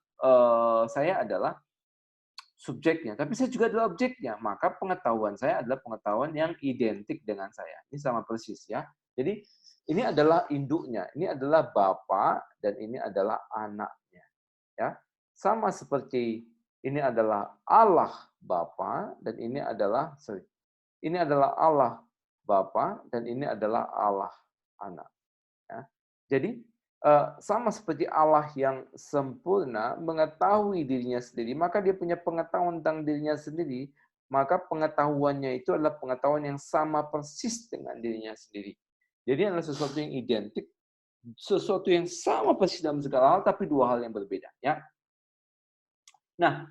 subjeknya, tapi saya juga adalah objeknya. Maka pengetahuan saya adalah pengetahuan yang identik dengan saya. Ini sama persis ya. Jadi ini adalah induknya, ini adalah Bapa dan ini adalah anaknya. Ya. Sama seperti ini adalah Allah Bapa dan ini adalah Allah Bapa dan ini adalah Allah Anak. Ya. Jadi sama seperti Allah yang sempurna mengetahui dirinya sendiri, maka dia punya pengetahuan tentang dirinya sendiri, maka pengetahuannya itu adalah pengetahuan yang sama persis dengan dirinya sendiri. Jadi adalah sesuatu yang identik, sesuatu yang sama persis dalam segala hal, tapi dua hal yang berbeda. Ya. Nah,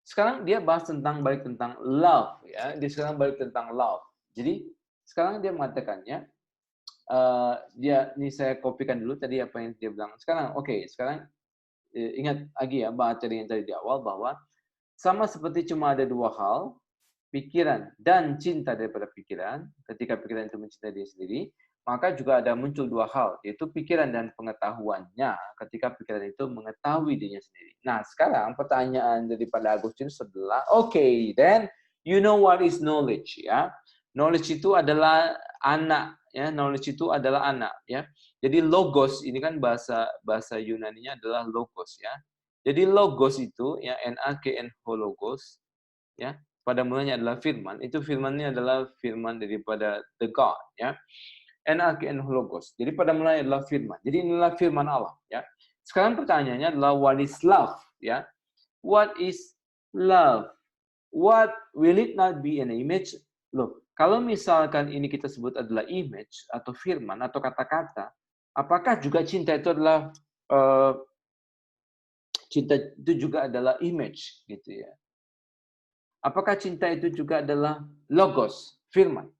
sekarang dia bahas balik tentang love. Ya. Dia sekarang balik tentang love. Jadi sekarang dia mengatakannya, ini saya kopikan dulu tadi apa yang dia bilang. Sekarang sekarang ingat lagi ya materi yang tadi di awal bahwa sama seperti cuma ada dua hal, pikiran dan cinta daripada pikiran. Ketika pikiran itu mencintai diri sendiri, maka juga ada muncul dua hal, yaitu pikiran dan pengetahuannya ketika pikiran itu mengetahui dirinya sendiri. Nah, sekarang pertanyaan daripada Agustinus adalah, then you know what is knowledge, ya. Knowledge itu adalah anak, ya. Knowledge itu adalah anak, ya. Jadi logos ini kan bahasa Yunaninya adalah logos, ya. Jadi logos itu ya NAKN logos, ya. Pada mulanya adalah firman. Itu firman ini adalah firman daripada the God, ya. NAKN logos. Jadi pada mulanya adalah firman. Jadi inilah firman Allah, ya. Sekarang pertanyaannya adalah what is love, ya. What is love? What will it not be an image? Loh, kalau misalkan ini kita sebut adalah image atau firman atau kata-kata, apakah juga cinta itu adalah image gitu ya? Apakah cinta itu juga adalah logos, firman?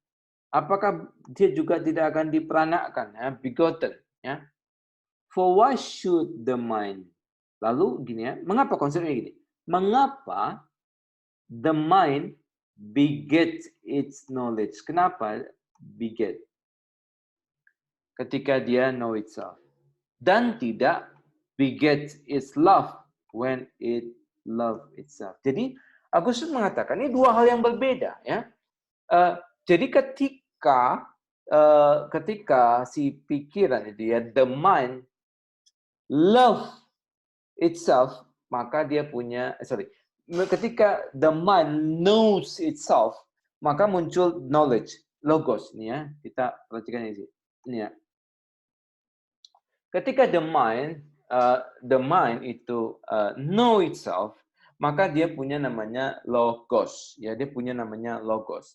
Apakah dia juga tidak akan diperanakkan, ya, begotten, ya? For why should the mind? Lalu gini ya, mengapa konsepnya gini? Mengapa the mind beget its knowledge? Kenapa beget? Ketika dia know itself. Dan tidak beget its love when it love itself. Jadi Agustus mengatakan ini dua hal yang berbeda ya. Jadi ketika si pikiran itu ya, the mind love itself, maka dia punya ketika the mind knows itself, maka muncul knowledge, logos ini ya. Kita perhatikan ini ya. Ketika the mind itu know itself, maka dia punya namanya logos ya, dia punya namanya logos,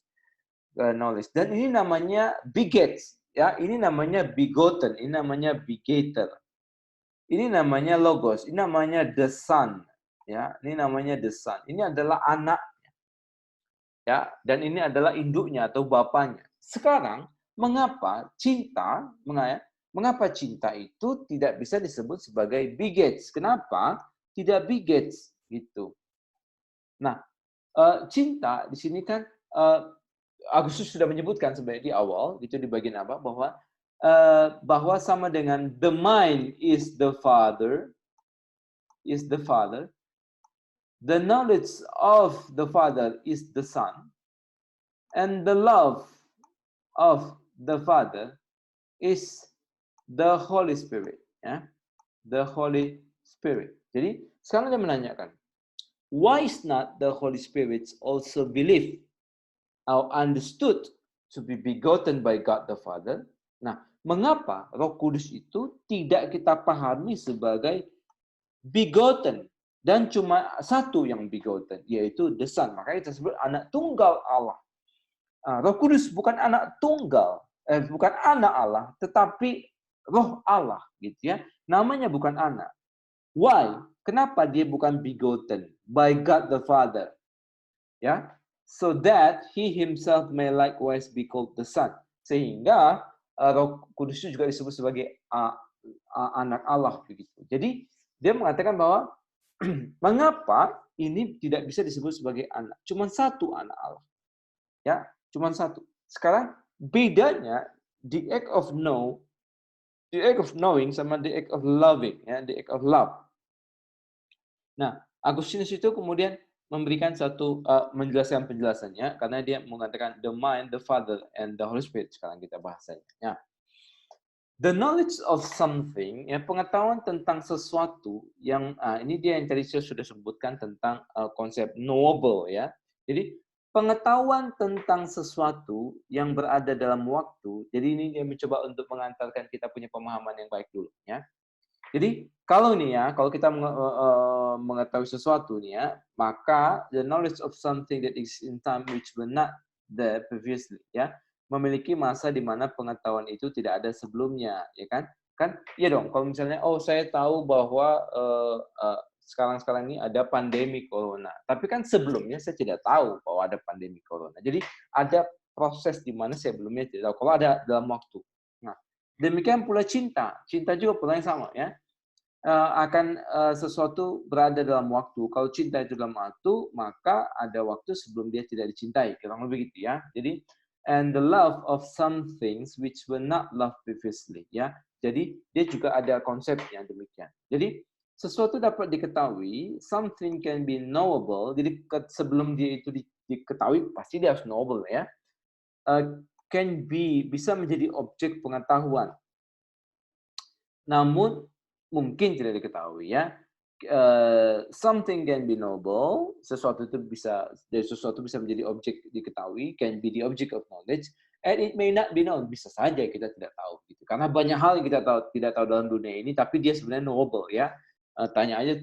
knowledge. Dan ini namanya begets ya, ini namanya begotten, ini namanya begetter. Ini namanya logos, ini namanya the son, ya. Ini namanya the son. Ini adalah anaknya, ya. Dan ini adalah induknya atau bapaknya. Sekarang, mengapa cinta itu tidak bisa disebut sebagai begets? Kenapa tidak begets gitu? Nah, cinta di sini kan Agustus sudah menyebutkan sebenarnya di awal, gitu di bagian apa, bahwa sama dengan the mind is the father, the knowledge of the father is the son, and the love of the father is the Holy Spirit, ya, the Holy Spirit. Jadi sekarang dia menanyakan, why is not the Holy Spirit also believed or understood to be begotten by God the Father? Nah, mengapa Roh Kudus itu tidak kita pahami sebagai begotten dan cuma satu yang begotten, yaitu the Son. Makanya kita sebut anak tunggal Allah. Roh Kudus bukan anak tunggal, bukan anak Allah, tetapi Roh Allah, gitu ya. Namanya bukan anak. Why? Kenapa dia bukan begotten by God the Father? Ya, so that he himself may likewise be called the Son. Sehingga Roh Kudus itu juga disebut sebagai anak Allah begitu. Jadi dia mengatakan bahwa mengapa ini tidak bisa disebut sebagai anak? Cuma satu anak Allah. Ya, cuma satu. Sekarang bedanya the act of knowing sama the act of loving, ya, the act of love. Nah, Agustinus itu kemudian memberikan satu menjelaskan penjelasannya karena dia mengatakan the mind, the Father, and the Holy Spirit. Sekarang kita bahasanya. Ya. The knowledge of something, ya, pengetahuan tentang sesuatu yang ini dia yang tadi saya sudah sebutkan tentang konsep knowable, ya. Jadi pengetahuan tentang sesuatu yang berada dalam waktu. Jadi ini dia mencoba untuk mengantarkan kita punya pemahaman yang baik dulu, ya. Jadi kalau kita mengetahui sesuatu nih ya, maka the knowledge of something that is in time which were not there previously, ya, memiliki masa di mana pengetahuan itu tidak ada sebelumnya, ya kan? Kan iya dong, kalau misalnya saya tahu bahwa sekarang ini ada pandemi corona, tapi kan sebelumnya saya tidak tahu bahwa ada pandemi corona. Jadi ada proses di mana sebelumnya tidak tahu kalau ada dalam waktu. Nah, demikian pula cinta juga pula yang sama, ya. Akan sesuatu berada dalam waktu. Kalau cinta itu dalam waktu, maka ada waktu sebelum dia tidak dicintai. Kurang lebih gitu, ya. Jadi and the love of some things which were not loved previously, ya. Jadi dia juga ada konsep yang demikian. Jadi sesuatu dapat diketahui, something can be knowable. Jadi sebelum dia itu diketahui pasti dia harus knowable, ya. Bisa menjadi objek pengetahuan. Namun mungkin tidak diketahui, ya. Something can be knowable, sesuatu bisa menjadi objek diketahui, can be the object of knowledge, and it may not be known, bisa saja kita tidak tahu gitu. Karena banyak hal yang kita tidak tahu dalam dunia ini, tapi dia sebenarnya knowable, ya. Tanya aja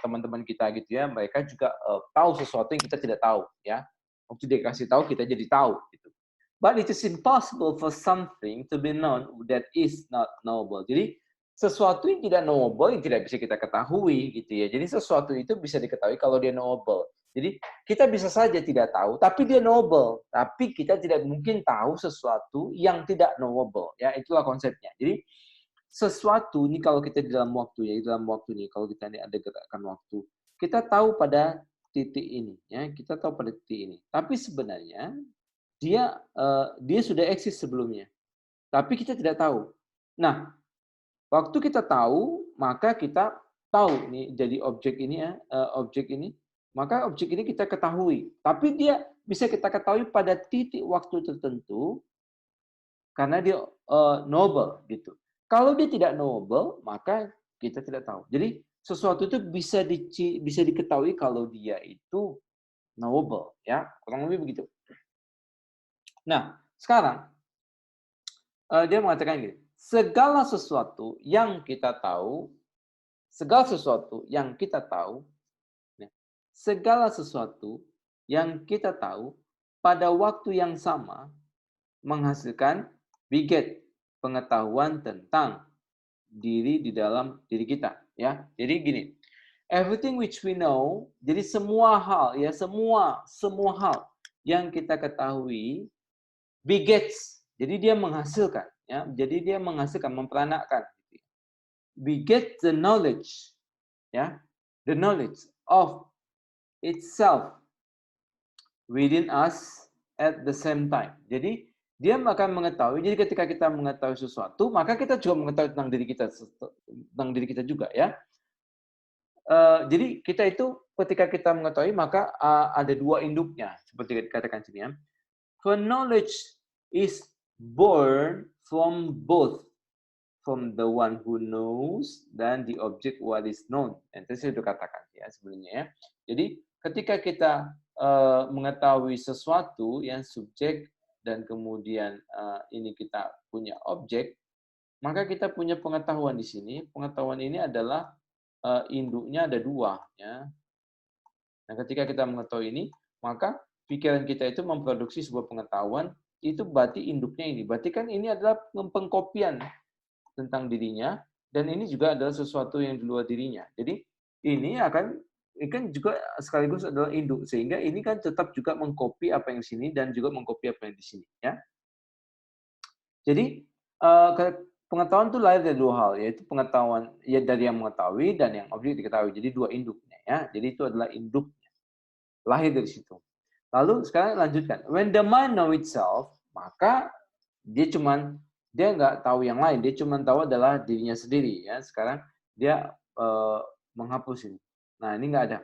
teman-teman kita gitu, ya, mereka juga tahu sesuatu yang kita tidak tahu, ya. Waktu dia kasih tahu kita jadi tahu gitu. But it is impossible for something to be known that is not knowable. Jadi sesuatu yang tidak knowable yang tidak bisa kita ketahui gitu ya. Jadi sesuatu itu bisa diketahui kalau dia knowable. Jadi kita bisa saja tidak tahu, tapi dia knowable. Tapi kita tidak mungkin tahu sesuatu yang tidak knowable. Ya, itulah konsepnya. Jadi sesuatu ini kalau kita di dalam waktu ya, di dalam waktu ini kalau kita ini ada gerakan waktu, kita tahu pada titik ini ya, kita tahu pada titik ini. Tapi sebenarnya dia sudah eksis sebelumnya, tapi kita tidak tahu. Nah, waktu kita tahu, maka kita tahu nih jadi objek ini ya, objek ini, maka objek ini kita ketahui. Tapi dia bisa kita ketahui pada titik waktu tertentu karena dia knowable gitu. Kalau dia tidak knowable, maka kita tidak tahu. Jadi sesuatu itu bisa diketahui kalau dia itu knowable ya, kurang lebih begitu. Nah, sekarang dia mengatakan gini, segala sesuatu yang kita tahu, segala sesuatu yang kita tahu, ya, segala sesuatu yang kita tahu pada waktu yang sama menghasilkan biget pengetahuan tentang diri di dalam diri kita. Ya, jadi gini, everything which we know, jadi semua hal ya, semua hal yang kita ketahui begets. Jadi dia menghasilkan, ya. Jadi dia menghasilkan, memperanakkan. We get the knowledge, ya, the knowledge of itself within us at the same time. Jadi dia akan mengetahui. Jadi ketika kita mengetahui sesuatu, maka kita juga mengetahui tentang diri kita juga, ya. Jadi kita itu ketika kita mengetahui, maka ada dua induknya, seperti dikatakan sini ya. For knowledge is born from both, from the one who knows dan the object what is known. Itu saya sudah katakan ya sebenarnya ya. Jadi ketika kita mengetahui sesuatu yang subjek dan kemudian ini kita punya objek, maka kita punya pengetahuan di sini. Pengetahuan ini adalah induknya ada dua ya. Nah, ketika kita mengetahui ini, maka pikiran kita itu memproduksi sebuah pengetahuan, itu berarti induknya ini. Berarti kan ini adalah pengkopian tentang dirinya, dan ini juga adalah sesuatu yang di luar dirinya. Jadi ini kan juga sekaligus adalah induk, sehingga ini kan tetap juga mengcopy apa yang di sini dan juga mengcopy apa yang di sini. Ya. Jadi pengetahuan itu lahir dari dua hal, yaitu pengetahuan ya dari yang mengetahui dan yang objek diketahui. Jadi dua induknya. Ya. Jadi itu adalah induknya, lahir dari situ. Lalu sekarang lanjutkan. When the mind know itself, maka dia nggak tahu yang lain, dia cuma tahu adalah dirinya sendiri ya. Sekarang dia menghapus ini. Nah, ini nggak ada.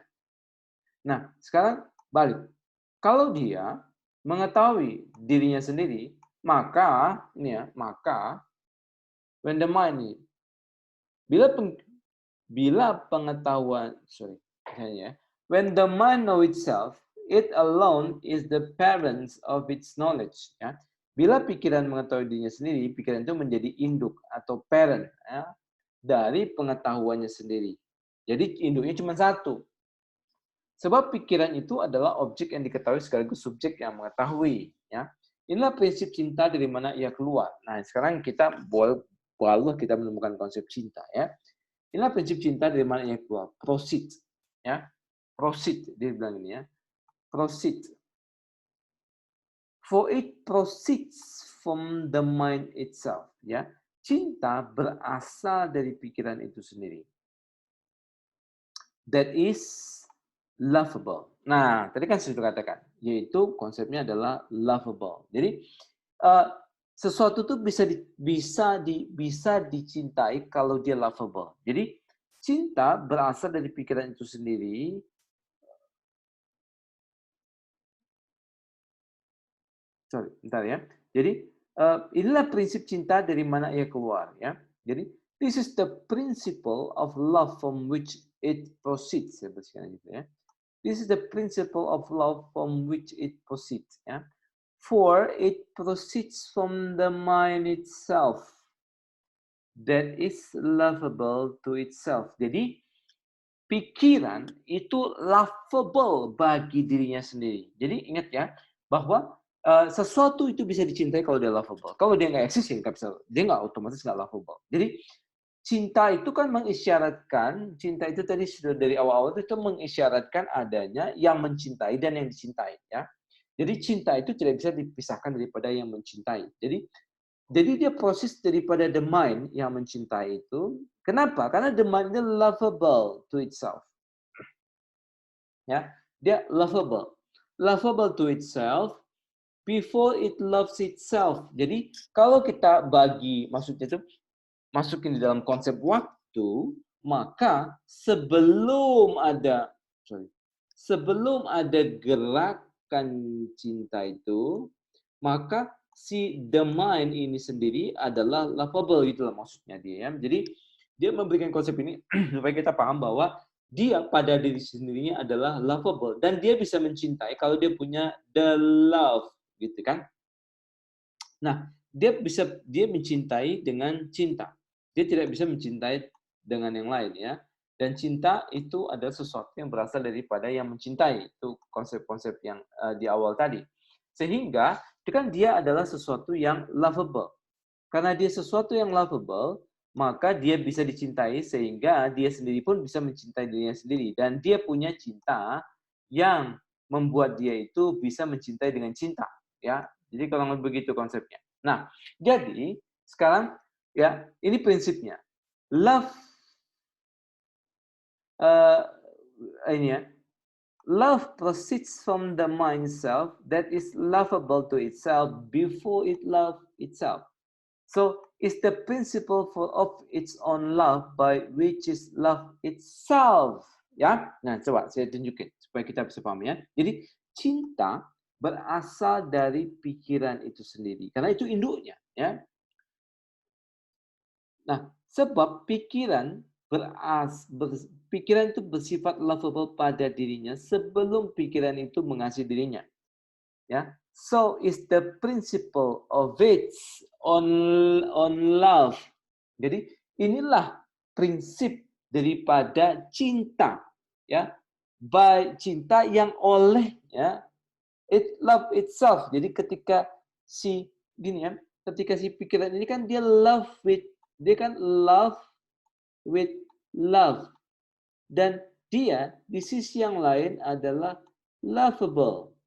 Nah, sekarang balik. Kalau dia mengetahui dirinya sendiri, maka ini ya, maka when the mind bila pengetahuan, when the mind know itself, it alone is the parents of its knowledge ya. Bila pikiran mengetahui dirinya sendiri, pikiran itu menjadi induk atau parent ya, dari pengetahuannya sendiri. Jadi induknya cuma satu. Sebab pikiran itu adalah objek yang diketahui sekaligus subjek yang mengetahui. Ya. Inilah prinsip cinta dari mana ia keluar. Nah, sekarang kita baru kita menemukan konsep cinta. Ya. Inilah prinsip cinta dari mana ia keluar. Proceed. Ya. Proceed, dia bilang ini ya. Proceed. For it proceeds from the mind itself. Ya, cinta berasal dari pikiran itu sendiri. That is lovable. Nah, tadi kan sudah katakan, yaitu konsepnya adalah lovable. Jadi sesuatu itu bisa dicintai kalau dia lovable. Jadi cinta berasal dari pikiran itu sendiri. Sorry, bentar ya. Jadi inilah prinsip cinta dari mana ia keluar ya. Jadi this is the principle of love from which it proceeds. Saya bersihkan gitu ya. This is the principle of love from which it proceeds ya. For it proceeds from the mind itself that is lovable to itself. Jadi pikiran itu lovable bagi dirinya sendiri. Jadi ingat ya bahwa sesuatu itu bisa dicintai kalau dia lovable. Kalau dia nggak eksis, dia nggak otomatis nggak lovable. Jadi cinta itu kan mengisyaratkan, cinta itu tadi sudah dari awal-awal itu mengisyaratkan adanya yang mencintai dan yang dicintai. Ya. Jadi cinta itu tidak bisa dipisahkan daripada yang mencintai. Jadi Jadi dia proses daripada the mind yang mencintai itu. Kenapa? Karena the mind ini lovable to itself. Ya, dia lovable. Lovable to itself before it loves itself. Jadi kalau kita bagi, maksudnya itu masukin di dalam konsep waktu, maka sebelum ada gerakan cinta itu, maka si the mind ini sendiri adalah lovable, itulah maksudnya dia ya. Jadi dia memberikan konsep ini supaya kita paham bahwa dia pada diri sendirinya adalah lovable dan dia bisa mencintai kalau dia punya the love, gitu kan. Nah, dia mencintai dengan cinta. Dia tidak bisa mencintai dengan yang lain ya. Dan cinta itu adalah sesuatu yang berasal daripada yang mencintai. Itu konsep-konsep yang di awal tadi. Sehingga kan dia adalah sesuatu yang lovable. Karena dia sesuatu yang lovable, maka dia bisa dicintai sehingga dia sendiri pun bisa mencintai dirinya sendiri. Dan dia punya cinta yang membuat dia itu bisa mencintai dengan cinta. Ya, jadi kalau begitu konsepnya. Nah, jadi sekarang ya ini prinsipnya. Love uh, ini ya. Love proceeds from the mind self that is lovable to itself before it love itself. So it's the principle of its own love by which is love itself. Ya, nah coba saya tunjukin supaya kita bisa paham ya. Jadi cinta berasal dari pikiran itu sendiri, karena itu induknya. Ya, nah sebab pikiran itu bersifat lovable pada dirinya sebelum pikiran itu mengasihi dirinya. Ya, so is the principle of its on love. Jadi inilah prinsip daripada cinta, ya, by cinta yang oleh ya it love itself. Jadi ketika si gini ya, ketika si pikiran ini kan dia kan love with love, dan dia di sisi yang lain adalah lovable.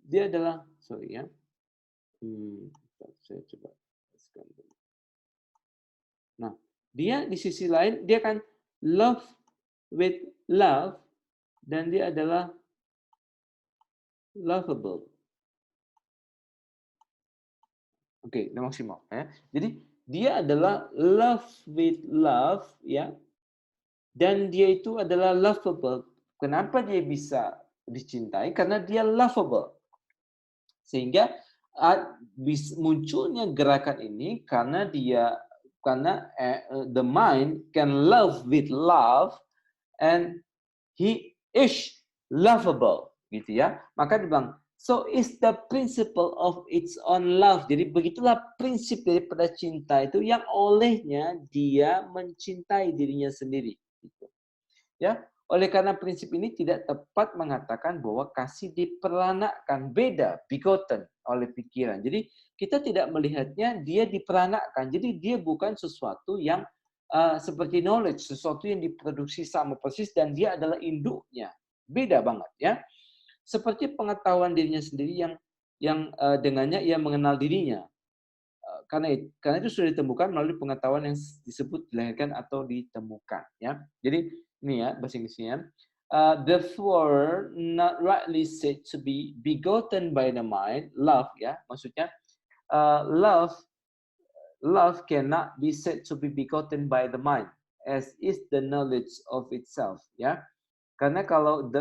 Dia adalah sorry ya. Saya coba. Nah, dia di sisi lain dia kan love with love dan dia adalah lovable. Oke, udah maksimal ya. Jadi dia adalah love with love ya. Dan dia itu adalah lovable. Kenapa dia bisa dicintai? Karena dia lovable. Sehingga munculnya gerakan ini karena the mind can love with love and he is lovable, gitu ya. Maka dibilang so is the principle of its own love. Jadi begitulah prinsip daripada cinta itu yang olehnya dia mencintai dirinya sendiri, gitu. Ya, oleh karena prinsip ini tidak tepat mengatakan bahwa kasih diperanakkan, beda, begotten oleh pikiran. Jadi kita tidak melihatnya dia diperanakkan. Jadi dia bukan sesuatu yang seperti knowledge, sesuatu yang diproduksi sama persis dan dia adalah induknya. Beda banget ya. Seperti pengetahuan dirinya sendiri yang dengannya ia mengenal dirinya. Karena itu sudah ditemukan melalui pengetahuan yang disebut dilahirkan atau ditemukan ya. Jadi ini ya bahasa Inggrisnya. Therefore not rightly said to be begotten by the mind, love ya, maksudnya love cannot be said to be begotten by the mind as is the knowledge of itself ya. Karena kalau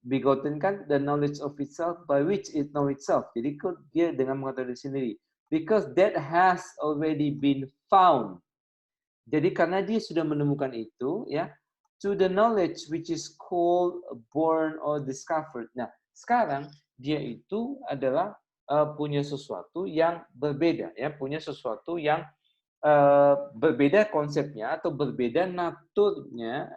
begotten kan the knowledge of itself by which it know itself. Jadi dia dengan mengetahui diri sendiri. Because that has already been found. Jadi karena dia sudah menemukan itu, ya, to the knowledge which is called born or discovered. Nah, sekarang dia itu adalah punya sesuatu yang berbeda, ya, punya sesuatu yang berbeda konsepnya atau berbeda naturnya,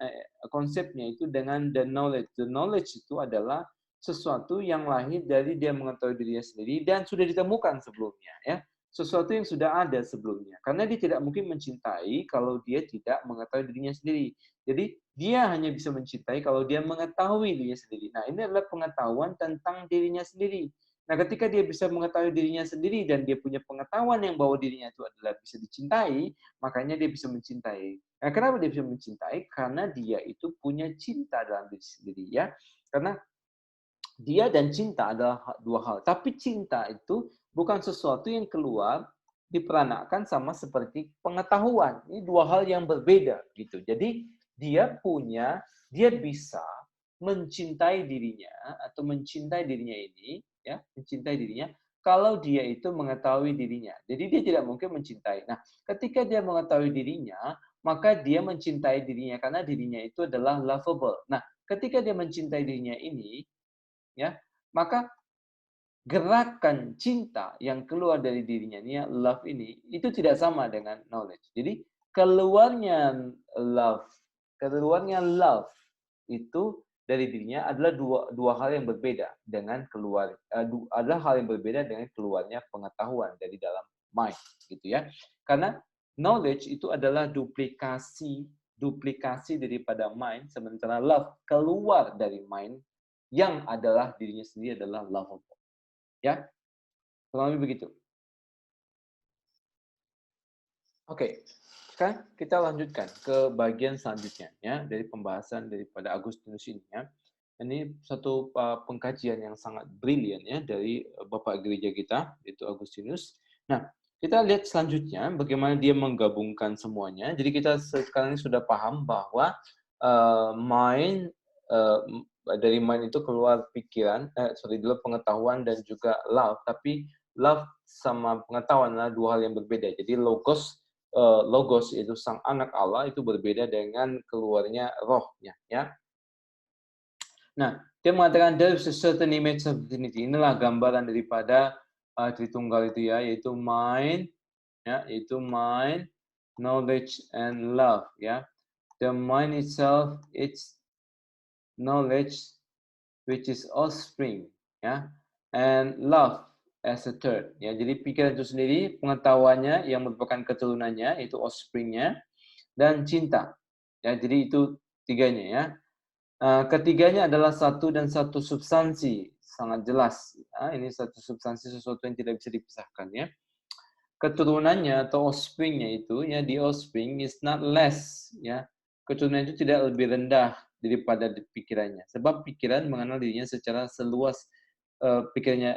konsepnya itu dengan the knowledge. The knowledge itu adalah sesuatu yang lahir dari dia mengetahui dirinya sendiri dan sudah ditemukan sebelumnya, ya. Sesuatu yang sudah ada sebelumnya. Karena dia tidak mungkin mencintai kalau dia tidak mengetahui dirinya sendiri. Jadi dia hanya bisa mencintai kalau dia mengetahui dirinya sendiri. Nah, ini adalah pengetahuan tentang dirinya sendiri. Nah, ketika dia bisa mengetahui dirinya sendiri dan dia punya pengetahuan yang bahwa dirinya itu adalah bisa dicintai, makanya dia bisa mencintai. Nah, kenapa dia bisa mencintai? Karena dia itu punya cinta dalam diri sendiri ya. Karena dia dan cinta adalah dua hal. Tapi cinta itu bukan sesuatu yang keluar diperanakkan sama seperti pengetahuan. Ini dua hal yang berbeda gitu. Jadi dia bisa mencintai dirinya atau mencintai dirinya ini ya, mencintai dirinya kalau dia itu mengetahui dirinya. Jadi dia tidak mungkin mencintai. Nah, ketika dia mengetahui dirinya, maka dia mencintai dirinya karena dirinya itu adalah lovable. Nah, ketika dia mencintai dirinya ini, ya, maka gerakan cinta yang keluar dari dirinya ini, love ini, itu tidak sama dengan knowledge. Jadi keluarnya love, keluarnya love itu dari dirinya adalah dua hal yang berbeda dengan adalah hal yang berbeda dengan keluarnya pengetahuan dari dalam mind, gitu ya. Karena knowledge itu adalah duplikasi daripada mind, sementara love keluar dari mind yang adalah dirinya sendiri adalah lovable. Ya, kurang lebih begitu. Oke, sekarang kita lanjutkan ke bagian selanjutnya ya dari pembahasan daripada Agustinus ini ya. Ini satu pengkajian yang sangat brilian ya dari Bapak Gereja kita yaitu Agustinus. Nah, kita lihat selanjutnya bagaimana dia menggabungkan semuanya. Jadi kita sekarang ini sudah paham bahwa mind dari mind itu keluar pikiran, dulu pengetahuan dan juga love. Tapi love sama pengetahuan adalah dua hal yang berbeda. Jadi logos itu sang anak Allah itu berbeda dengan keluarnya rohnya. Ya. Nah, dia mengatakan there is a certain image of divinity. Inilah gambaran daripada Tritunggal itu ya, yaitu mind, ya, yaitu mind, knowledge and love. Ya, the mind itself, its knowledge, which is offspring, ya, and love as a third. Ya, jadi pikiran itu sendiri, pengetahuannya yang merupakan keturunannya, itu offspringnya, dan cinta. Ya, jadi itu tiganya ya. Ketiganya adalah satu dan satu substansi, sangat jelas. Ini satu substansi sesuatu yang tidak bisa dipisahkan ya. Keturunannya atau offspringnya itu ya di offspring is not less ya. Keturunan itu tidak lebih rendah daripada pikirannya. Sebab pikiran mengenal dirinya secara seluas pikirannya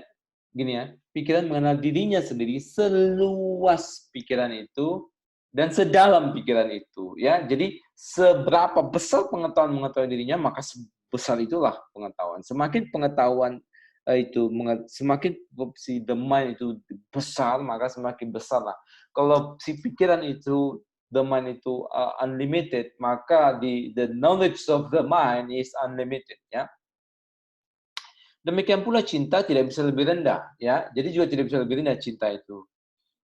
gini ya. Pikiran mengenal dirinya sendiri seluas pikiran itu dan sedalam pikiran itu ya. Jadi seberapa besar pengetahuan mengetahui dirinya maka sebesar itulah pengetahuan. Semakin pengetahuan itu semakin si the mind itu besar maka semakin besar lah. Kalau si pikiran itu the mind itu unlimited maka the knowledge of the mind is unlimited ya. Demikian pula cinta tidak bisa lebih rendah ya. Jadi juga tidak bisa lebih rendah cinta itu.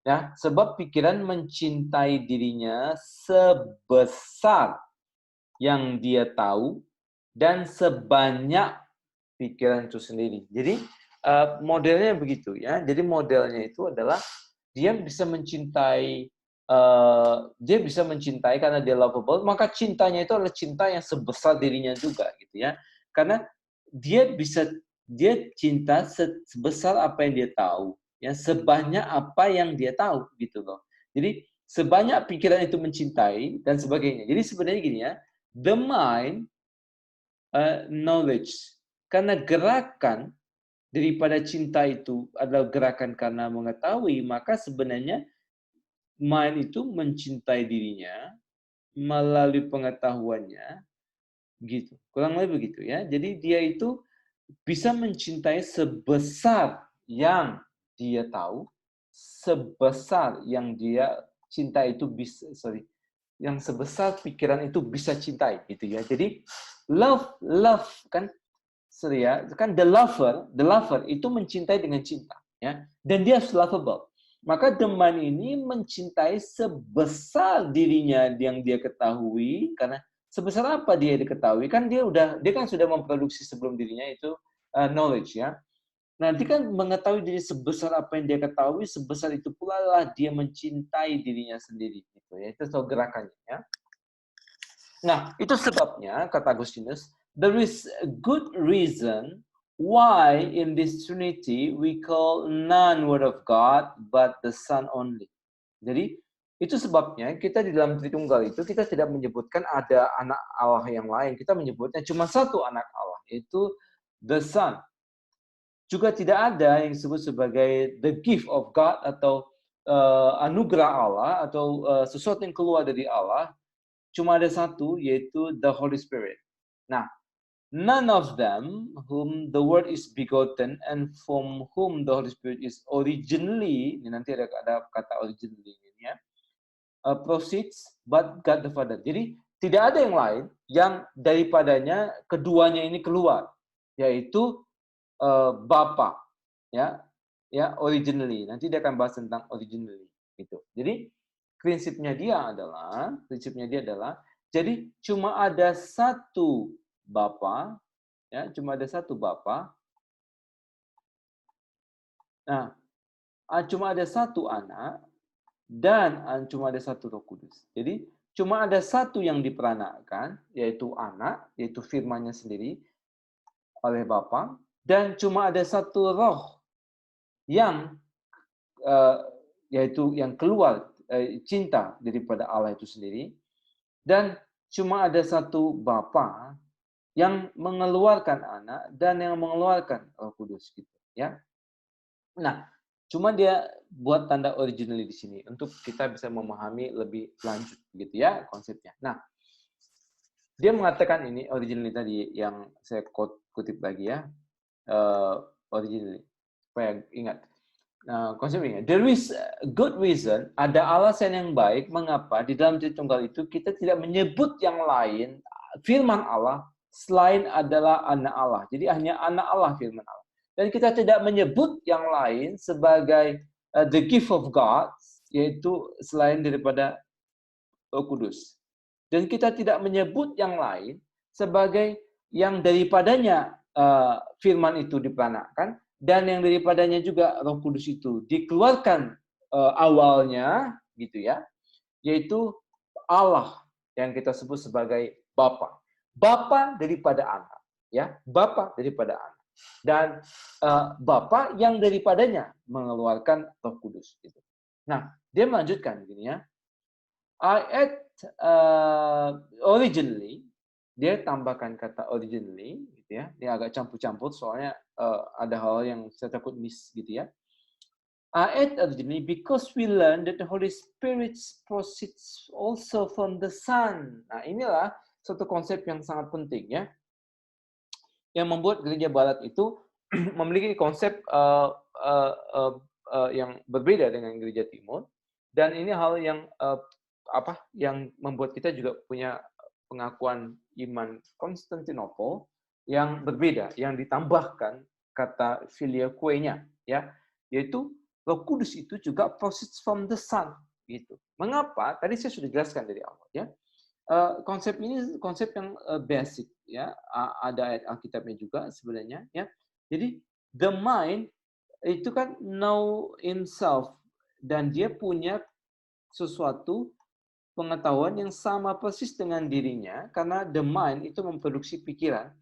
Ya, sebab pikiran mencintai dirinya sebesar yang dia tahu dan sebanyak pikiran itu sendiri. Jadi modelnya begitu ya. Jadi modelnya itu adalah dia bisa mencintai karena dia lovable, maka cintanya itu adalah cinta yang sebesar dirinya juga gitu ya. Karena dia cinta sebesar apa yang dia tahu, ya sebanyak apa yang dia tahu gitu loh. Jadi sebanyak pikiran itu mencintai dan sebagainya. Jadi sebenarnya gini ya, the mind knowledge. Karena gerakan daripada cinta itu adalah gerakan karena mengetahui, maka sebenarnya mind itu mencintai dirinya melalui pengetahuannya, gitu. Kurang lebih begitu ya. Jadi dia itu bisa mencintai sebesar yang dia tahu, sebesar yang dia cinta itu yang sebesar pikiran itu bisa cintai gitu ya. Jadi love kan kan the lover itu mencintai dengan cinta ya dan dia harus lovable. Maka teman ini mencintai sebesar dirinya yang dia ketahui karena sebesar apa dia diketahui kan dia kan sudah memproduksi sebelum dirinya itu knowledge ya. Nanti kan mengetahui diri sebesar apa yang dia ketahui sebesar itu pula lah dia mencintai dirinya sendiri gitu ya. Itu so gerakannya ya. Nah, itu sebabnya, kata Agustinus, there is a good reason why in this Trinity we call none word of God but the Son only. Jadi itu sebabnya kita di dalam Tritunggal itu kita tidak menyebutkan ada anak Allah yang lain, kita menyebutnya cuma satu anak Allah, yaitu the Son. Juga tidak ada yang disebut sebagai the gift of God atau anugerah Allah atau sesuatu yang keluar dari Allah. Cuma ada satu, yaitu the Holy Spirit. Nah, none of them whom the word is begotten and from whom the Holy Spirit is originally, ini nanti ada kata originally ini ya, proceeds but God the Father. Jadi tidak ada yang lain yang daripadanya keduanya ini keluar, yaitu Bapa, ya, ya originally. Nanti dia akan bahas tentang originally, gitu. Jadi prinsipnya dia adalah, jadi cuma ada satu Bapa, ya, cuma ada satu Bapa. Nah, cuma ada satu Anak dan cuma ada satu Roh Kudus. Jadi cuma ada satu yang diperanakan, yaitu Anak, yaitu firman-Nya sendiri oleh Bapa, dan cuma ada satu Roh yang yaitu yang keluar cinta daripada Allah itu sendiri, dan cuma ada satu Bapa yang mengeluarkan Anak dan yang mengeluarkan Roh Kudus, gitu ya. Nah, cuma dia buat tanda originally di sini untuk kita bisa memahami lebih lanjut, gitu ya konsepnya. Nah, dia mengatakan ini originally tadi yang saya kutip lagi ya, originally supaya ingat. Konsepnya, there is good reason, ada alasan yang baik mengapa di dalam Tritunggal itu kita tidak menyebut yang lain firman Allah selain adalah anak Allah. Jadi hanya anak Allah firman Allah. Dan kita tidak menyebut yang lain sebagai the gift of God, yaitu selain daripada Roh Kudus. Dan kita tidak menyebut yang lain sebagai yang daripadanya firman itu diperanakan, dan yang daripadanya juga Roh Kudus itu dikeluarkan awalnya, gitu ya, yaitu Allah yang kita sebut sebagai Bapa. Bapa daripada Anak, ya, Bapa daripada Anak, dan Bapa yang daripadanya mengeluarkan Roh Kudus. Gitu. Nah, dia melanjutkan gini ya. Ayat originally, dia tambahkan kata originally, gitu ya. Dia agak campur-campur soalnya ada hal yang saya takut miss, gitu ya. Ayat originally, because we learn that the Holy Spirit proceeds also from the Son. Nah, inilah suatu konsep yang sangat penting ya, yang membuat gereja Barat itu memiliki konsep yang berbeda dengan gereja Timur, dan ini hal yang yang membuat kita juga punya pengakuan iman Konstantinopel yang berbeda, yang ditambahkan kata filioque-nya, ya, yaitu Roh Kudus itu juga proceeds from the Son, gitu. Mengapa? Tadi saya sudah jelaskan dari awal, ya. Konsep ini konsep yang basic, ya. Ada ayat Alkitabnya juga sebenarnya, ya. Jadi the mind itu kan know in self, dan dia punya sesuatu pengetahuan yang sama persis dengan dirinya, karena the mind itu memproduksi pikiran,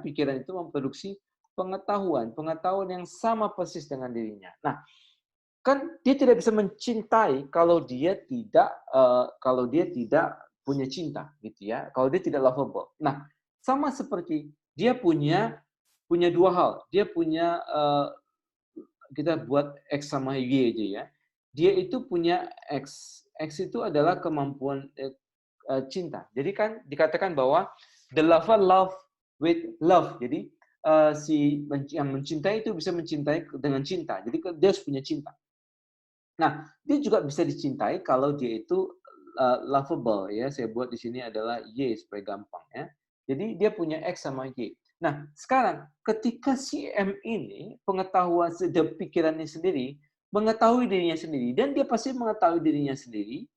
pikiran itu memproduksi pengetahuan yang sama persis dengan dirinya. Nah, kan dia tidak bisa mencintai kalau dia tidak punya cinta, gitu ya. Kalau dia tidak lovable. Nah, sama seperti dia punya dua hal. Dia punya kita buat X sama Y aja ya. Dia itu punya X. X itu adalah kemampuan cinta. Jadi kan dikatakan bahwa the lover love with love. Jadi yang mencintai itu bisa mencintai dengan cinta. Jadi dia harus punya cinta. Nah, dia juga bisa dicintai kalau dia itu lovable ya. Saya buat di sini adalah Y supaya gampang ya. Jadi dia punya X sama Y. Nah, sekarang ketika si M ini pengetahuan pikirannya sendiri, mengetahui dirinya sendiri, dan dia pasti mengetahui dirinya sendiri,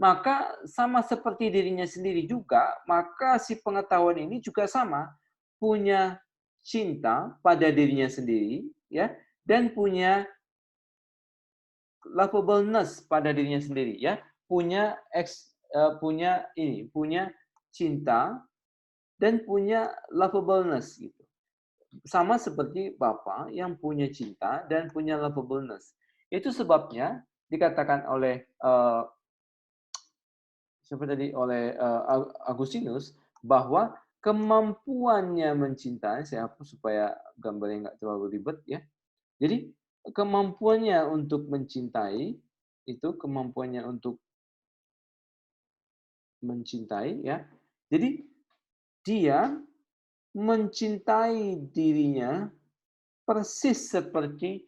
maka sama seperti dirinya sendiri juga, maka si pengetahuan ini juga sama, punya cinta pada dirinya sendiri, ya, dan punya lovableness pada dirinya sendiri, ya, punya punya cinta dan punya lovableness gitu. sama seperti Bapa yang punya cinta dan punya lovableness. Itu sebabnya dikatakan oleh siapa tadi, oleh Agustinus, bahwa kemampuannya mencintai, saya hapus supaya gambarnya nggak terlalu ribet ya. Jadi kemampuannya untuk mencintai itu kemampuannya untuk mencintai ya. Jadi dia mencintai dirinya persis seperti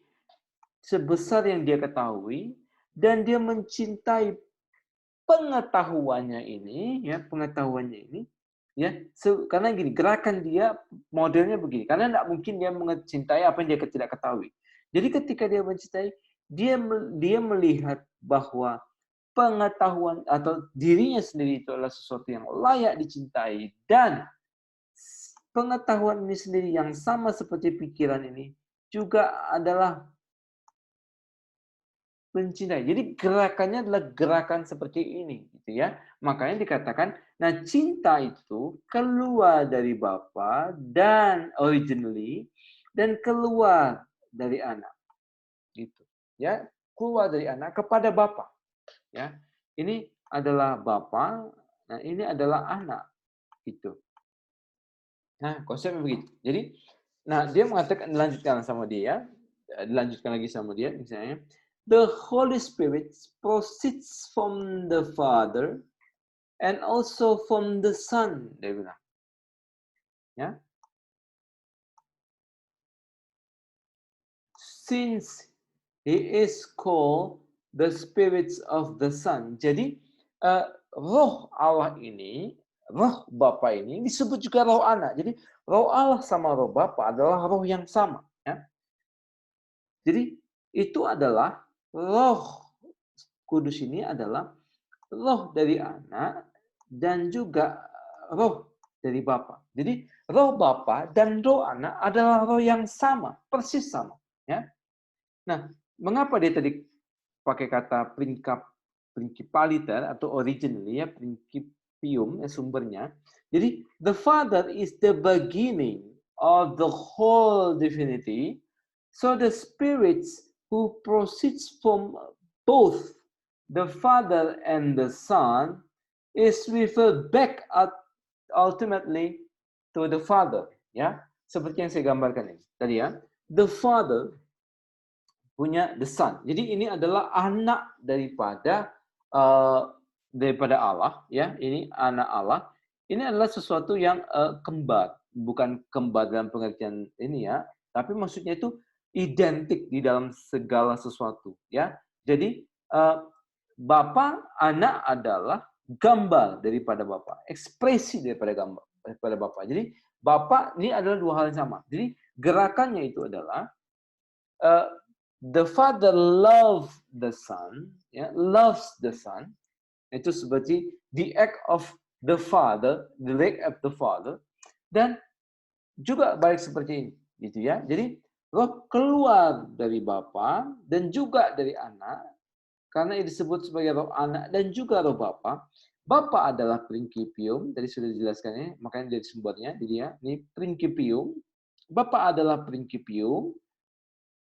sebesar yang dia ketahui, dan dia mencintai pengetahuannya ini ya, karena gini, gerakan dia modelnya begini, karena tidak mungkin dia mencintai apa yang dia tidak ketahui. Jadi ketika dia mencintai, dia melihat bahwa pengetahuan atau dirinya sendiri itu adalah sesuatu yang layak dicintai, dan pengetahuan ini sendiri yang sama seperti pikiran ini juga adalah mencintai. Jadi gerakannya adalah gerakan seperti ini, gitu ya. Makanya dikatakan, nah cinta itu keluar dari Bapa dan originally dan keluar dari anak, gitu. Ya, keluar dari anak kepada Bapa. Ya, ini adalah Bapa, nah ini adalah anak, gitu. Nah, konsepnya begitu. Jadi, nah dia mengatakan, dilanjutkan lagi sama dia, misalnya, the Holy Spirit proceeds from the Father and also from the Son, dia bilang. Ya, since he is called the spirits of the Son. Jadi roh Allah ini, roh Bapa ini disebut juga roh anak. Jadi roh Allah sama roh Bapa adalah roh yang sama. Ya. Jadi itu adalah roh kudus ini adalah roh dari anak dan juga roh dari Bapa. Jadi roh Bapa dan roh anak adalah roh yang sama, persis sama. Ya. Nah, mengapa dia tadi pakai kata principaliter atau originally ya, principium ya, sumbernya. Jadi the Father is the beginning of the whole divinity. So the spirits who proceeds from both the Father and the Son is referred back ultimately to the Father. Ya, seperti yang saya gambarkan ini tadi ya. The Father punya the Son. Jadi ini adalah anak daripada Allah, ya. Ini anak Allah. Ini adalah sesuatu yang kembar, bukan kembar dalam pengertian ini ya, tapi maksudnya itu identik di dalam segala sesuatu, ya. Jadi Bapa, anak adalah gambar daripada Bapa, ekspresi daripada Bapa. Jadi Bapa ini adalah dua hal yang sama. Jadi gerakannya itu adalah the Father love the Son, ya, loves the Son. Itu seperti the act of the Father, the act of the Father, dan juga balik seperti ini, gitu ya. Jadi roh keluar dari Bapa dan juga dari anak, karena ini disebut sebagai roh anak dan juga roh Bapa. Bapa adalah principium, tadi sudah dijelaskan ya, makanya dari sumbernya, jadi ya, ini principium. Bapa adalah principium,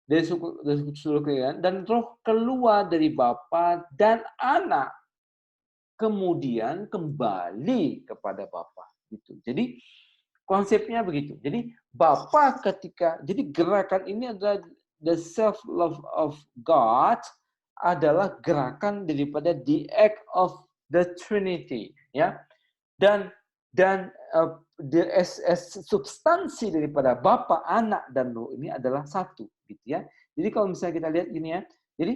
dari seluruh kekayaan, dan roh keluar dari Bapa dan anak kemudian kembali kepada Bapa, gitu. Jadi konsepnya begitu. Jadi Bapa jadi gerakan ini adalah the self love of God, adalah gerakan daripada the act of the Trinity, ya. Dan substansi daripada Bapa, Anak, dan Roh ini adalah satu, gitu ya. Jadi kalau misalnya kita lihat gini ya, jadi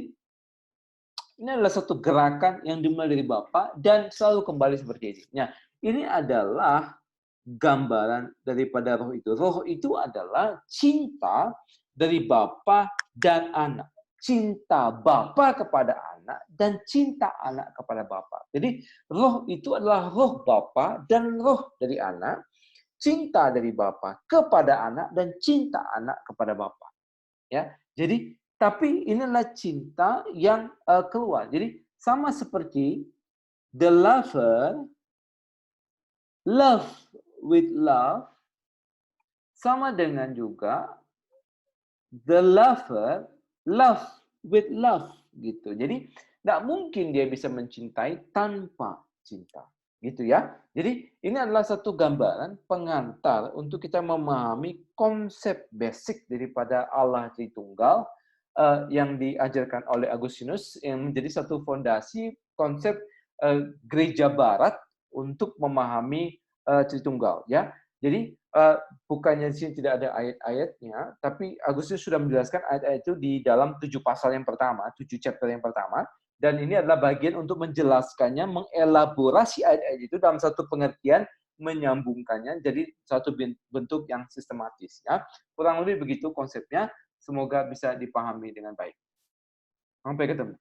ini adalah satu gerakan yang dimulai dari Bapa dan selalu kembali seperti ini. Nah, ini adalah gambaran daripada roh itu. Roh itu adalah cinta dari Bapa dan Anak. Cinta Bapa kepada anak dan cinta anak kepada Bapa. Jadi roh itu adalah roh Bapa dan roh dari anak, cinta dari Bapa kepada anak dan cinta anak kepada Bapa. Ya. Jadi tapi inilah cinta yang keluar. Jadi sama seperti the lover love with love, sama dengan juga the lover love with love gitu. Jadi nggak mungkin dia bisa mencintai tanpa cinta, gitu ya. Jadi ini adalah satu gambaran pengantar untuk kita memahami konsep basic daripada Allah Tritunggal yang diajarkan oleh Agustinus yang menjadi satu fondasi konsep gereja Barat untuk memahami Tritunggal ya. Jadi bukannya di sini tidak ada ayat-ayatnya, tapi Agustinus sudah menjelaskan ayat-ayat itu di dalam 7 pasal yang pertama, 7 chapter yang pertama, dan ini adalah bagian untuk menjelaskannya, mengelaborasi ayat-ayat itu dalam satu pengertian, menyambungkannya jadi satu bentuk yang sistematis. Ya. Kurang lebih begitu konsepnya, semoga bisa dipahami dengan baik. Sampai ketemu.